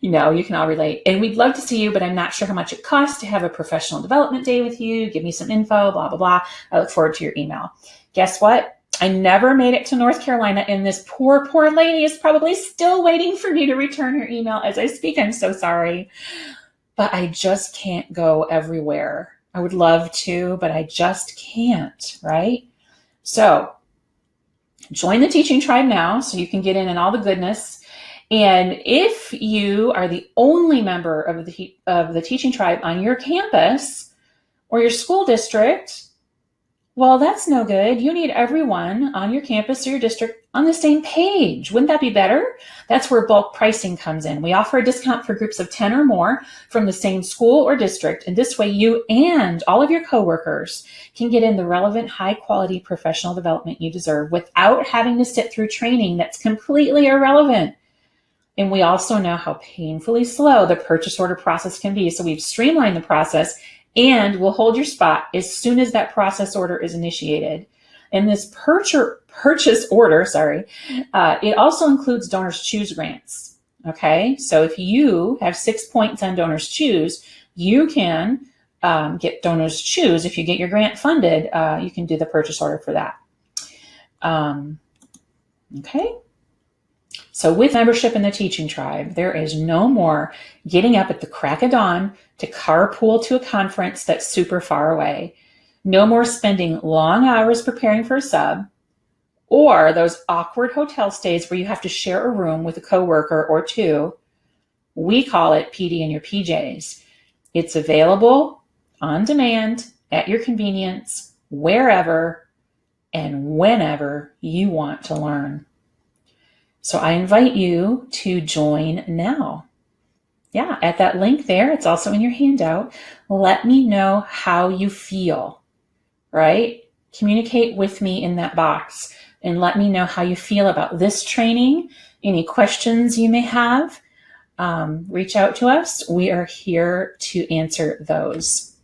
You can all relate. And we'd love to see you, but I'm not sure how much it costs to have a professional development day with you. Give me some info, blah, blah, blah. I look forward to your email. Guess what? I never made it to North Carolina, and this poor, poor lady is probably still waiting for me to return her email as I speak. I'm so sorry. But I just can't go everywhere. I would love to, but I just can't, right? So join the Teaching Tribe now so you can get in all the goodness. And if you are the only member of the Teaching Tribe on your campus or your school district, well, that's no good. You need everyone on your campus or your district on the same page. Wouldn't that be better? That's where bulk pricing comes in. We offer a discount for groups of 10 or more from the same school or district. And this way you and all of your coworkers can get in the relevant, high quality professional development you deserve without having to sit through training that's completely irrelevant. And we also know how painfully slow the purchase order process can be. So we've streamlined the process, and we'll hold your spot as soon as that process order is initiated. And this purchase order, it also includes Donors Choose grants. Okay, so if you have 6 points on Donors Choose, you can get Donors Choose. If you get your grant funded, you can do the purchase order for that. Okay. So with membership in the Teaching Tribe, there is no more getting up at the crack of dawn to carpool to a conference that's super far away. No more spending long hours preparing for a sub, or those awkward hotel stays where you have to share a room with a coworker or two. We call it PD in your PJs. It's available on demand at your convenience, wherever and whenever you want to learn. So I invite you to join now. Yeah, at that link there, it's also in your handout. Let me know how you feel, right? Communicate with me in that box and let me know how you feel about this training. Any questions you may have, reach out to us. We are here to answer those.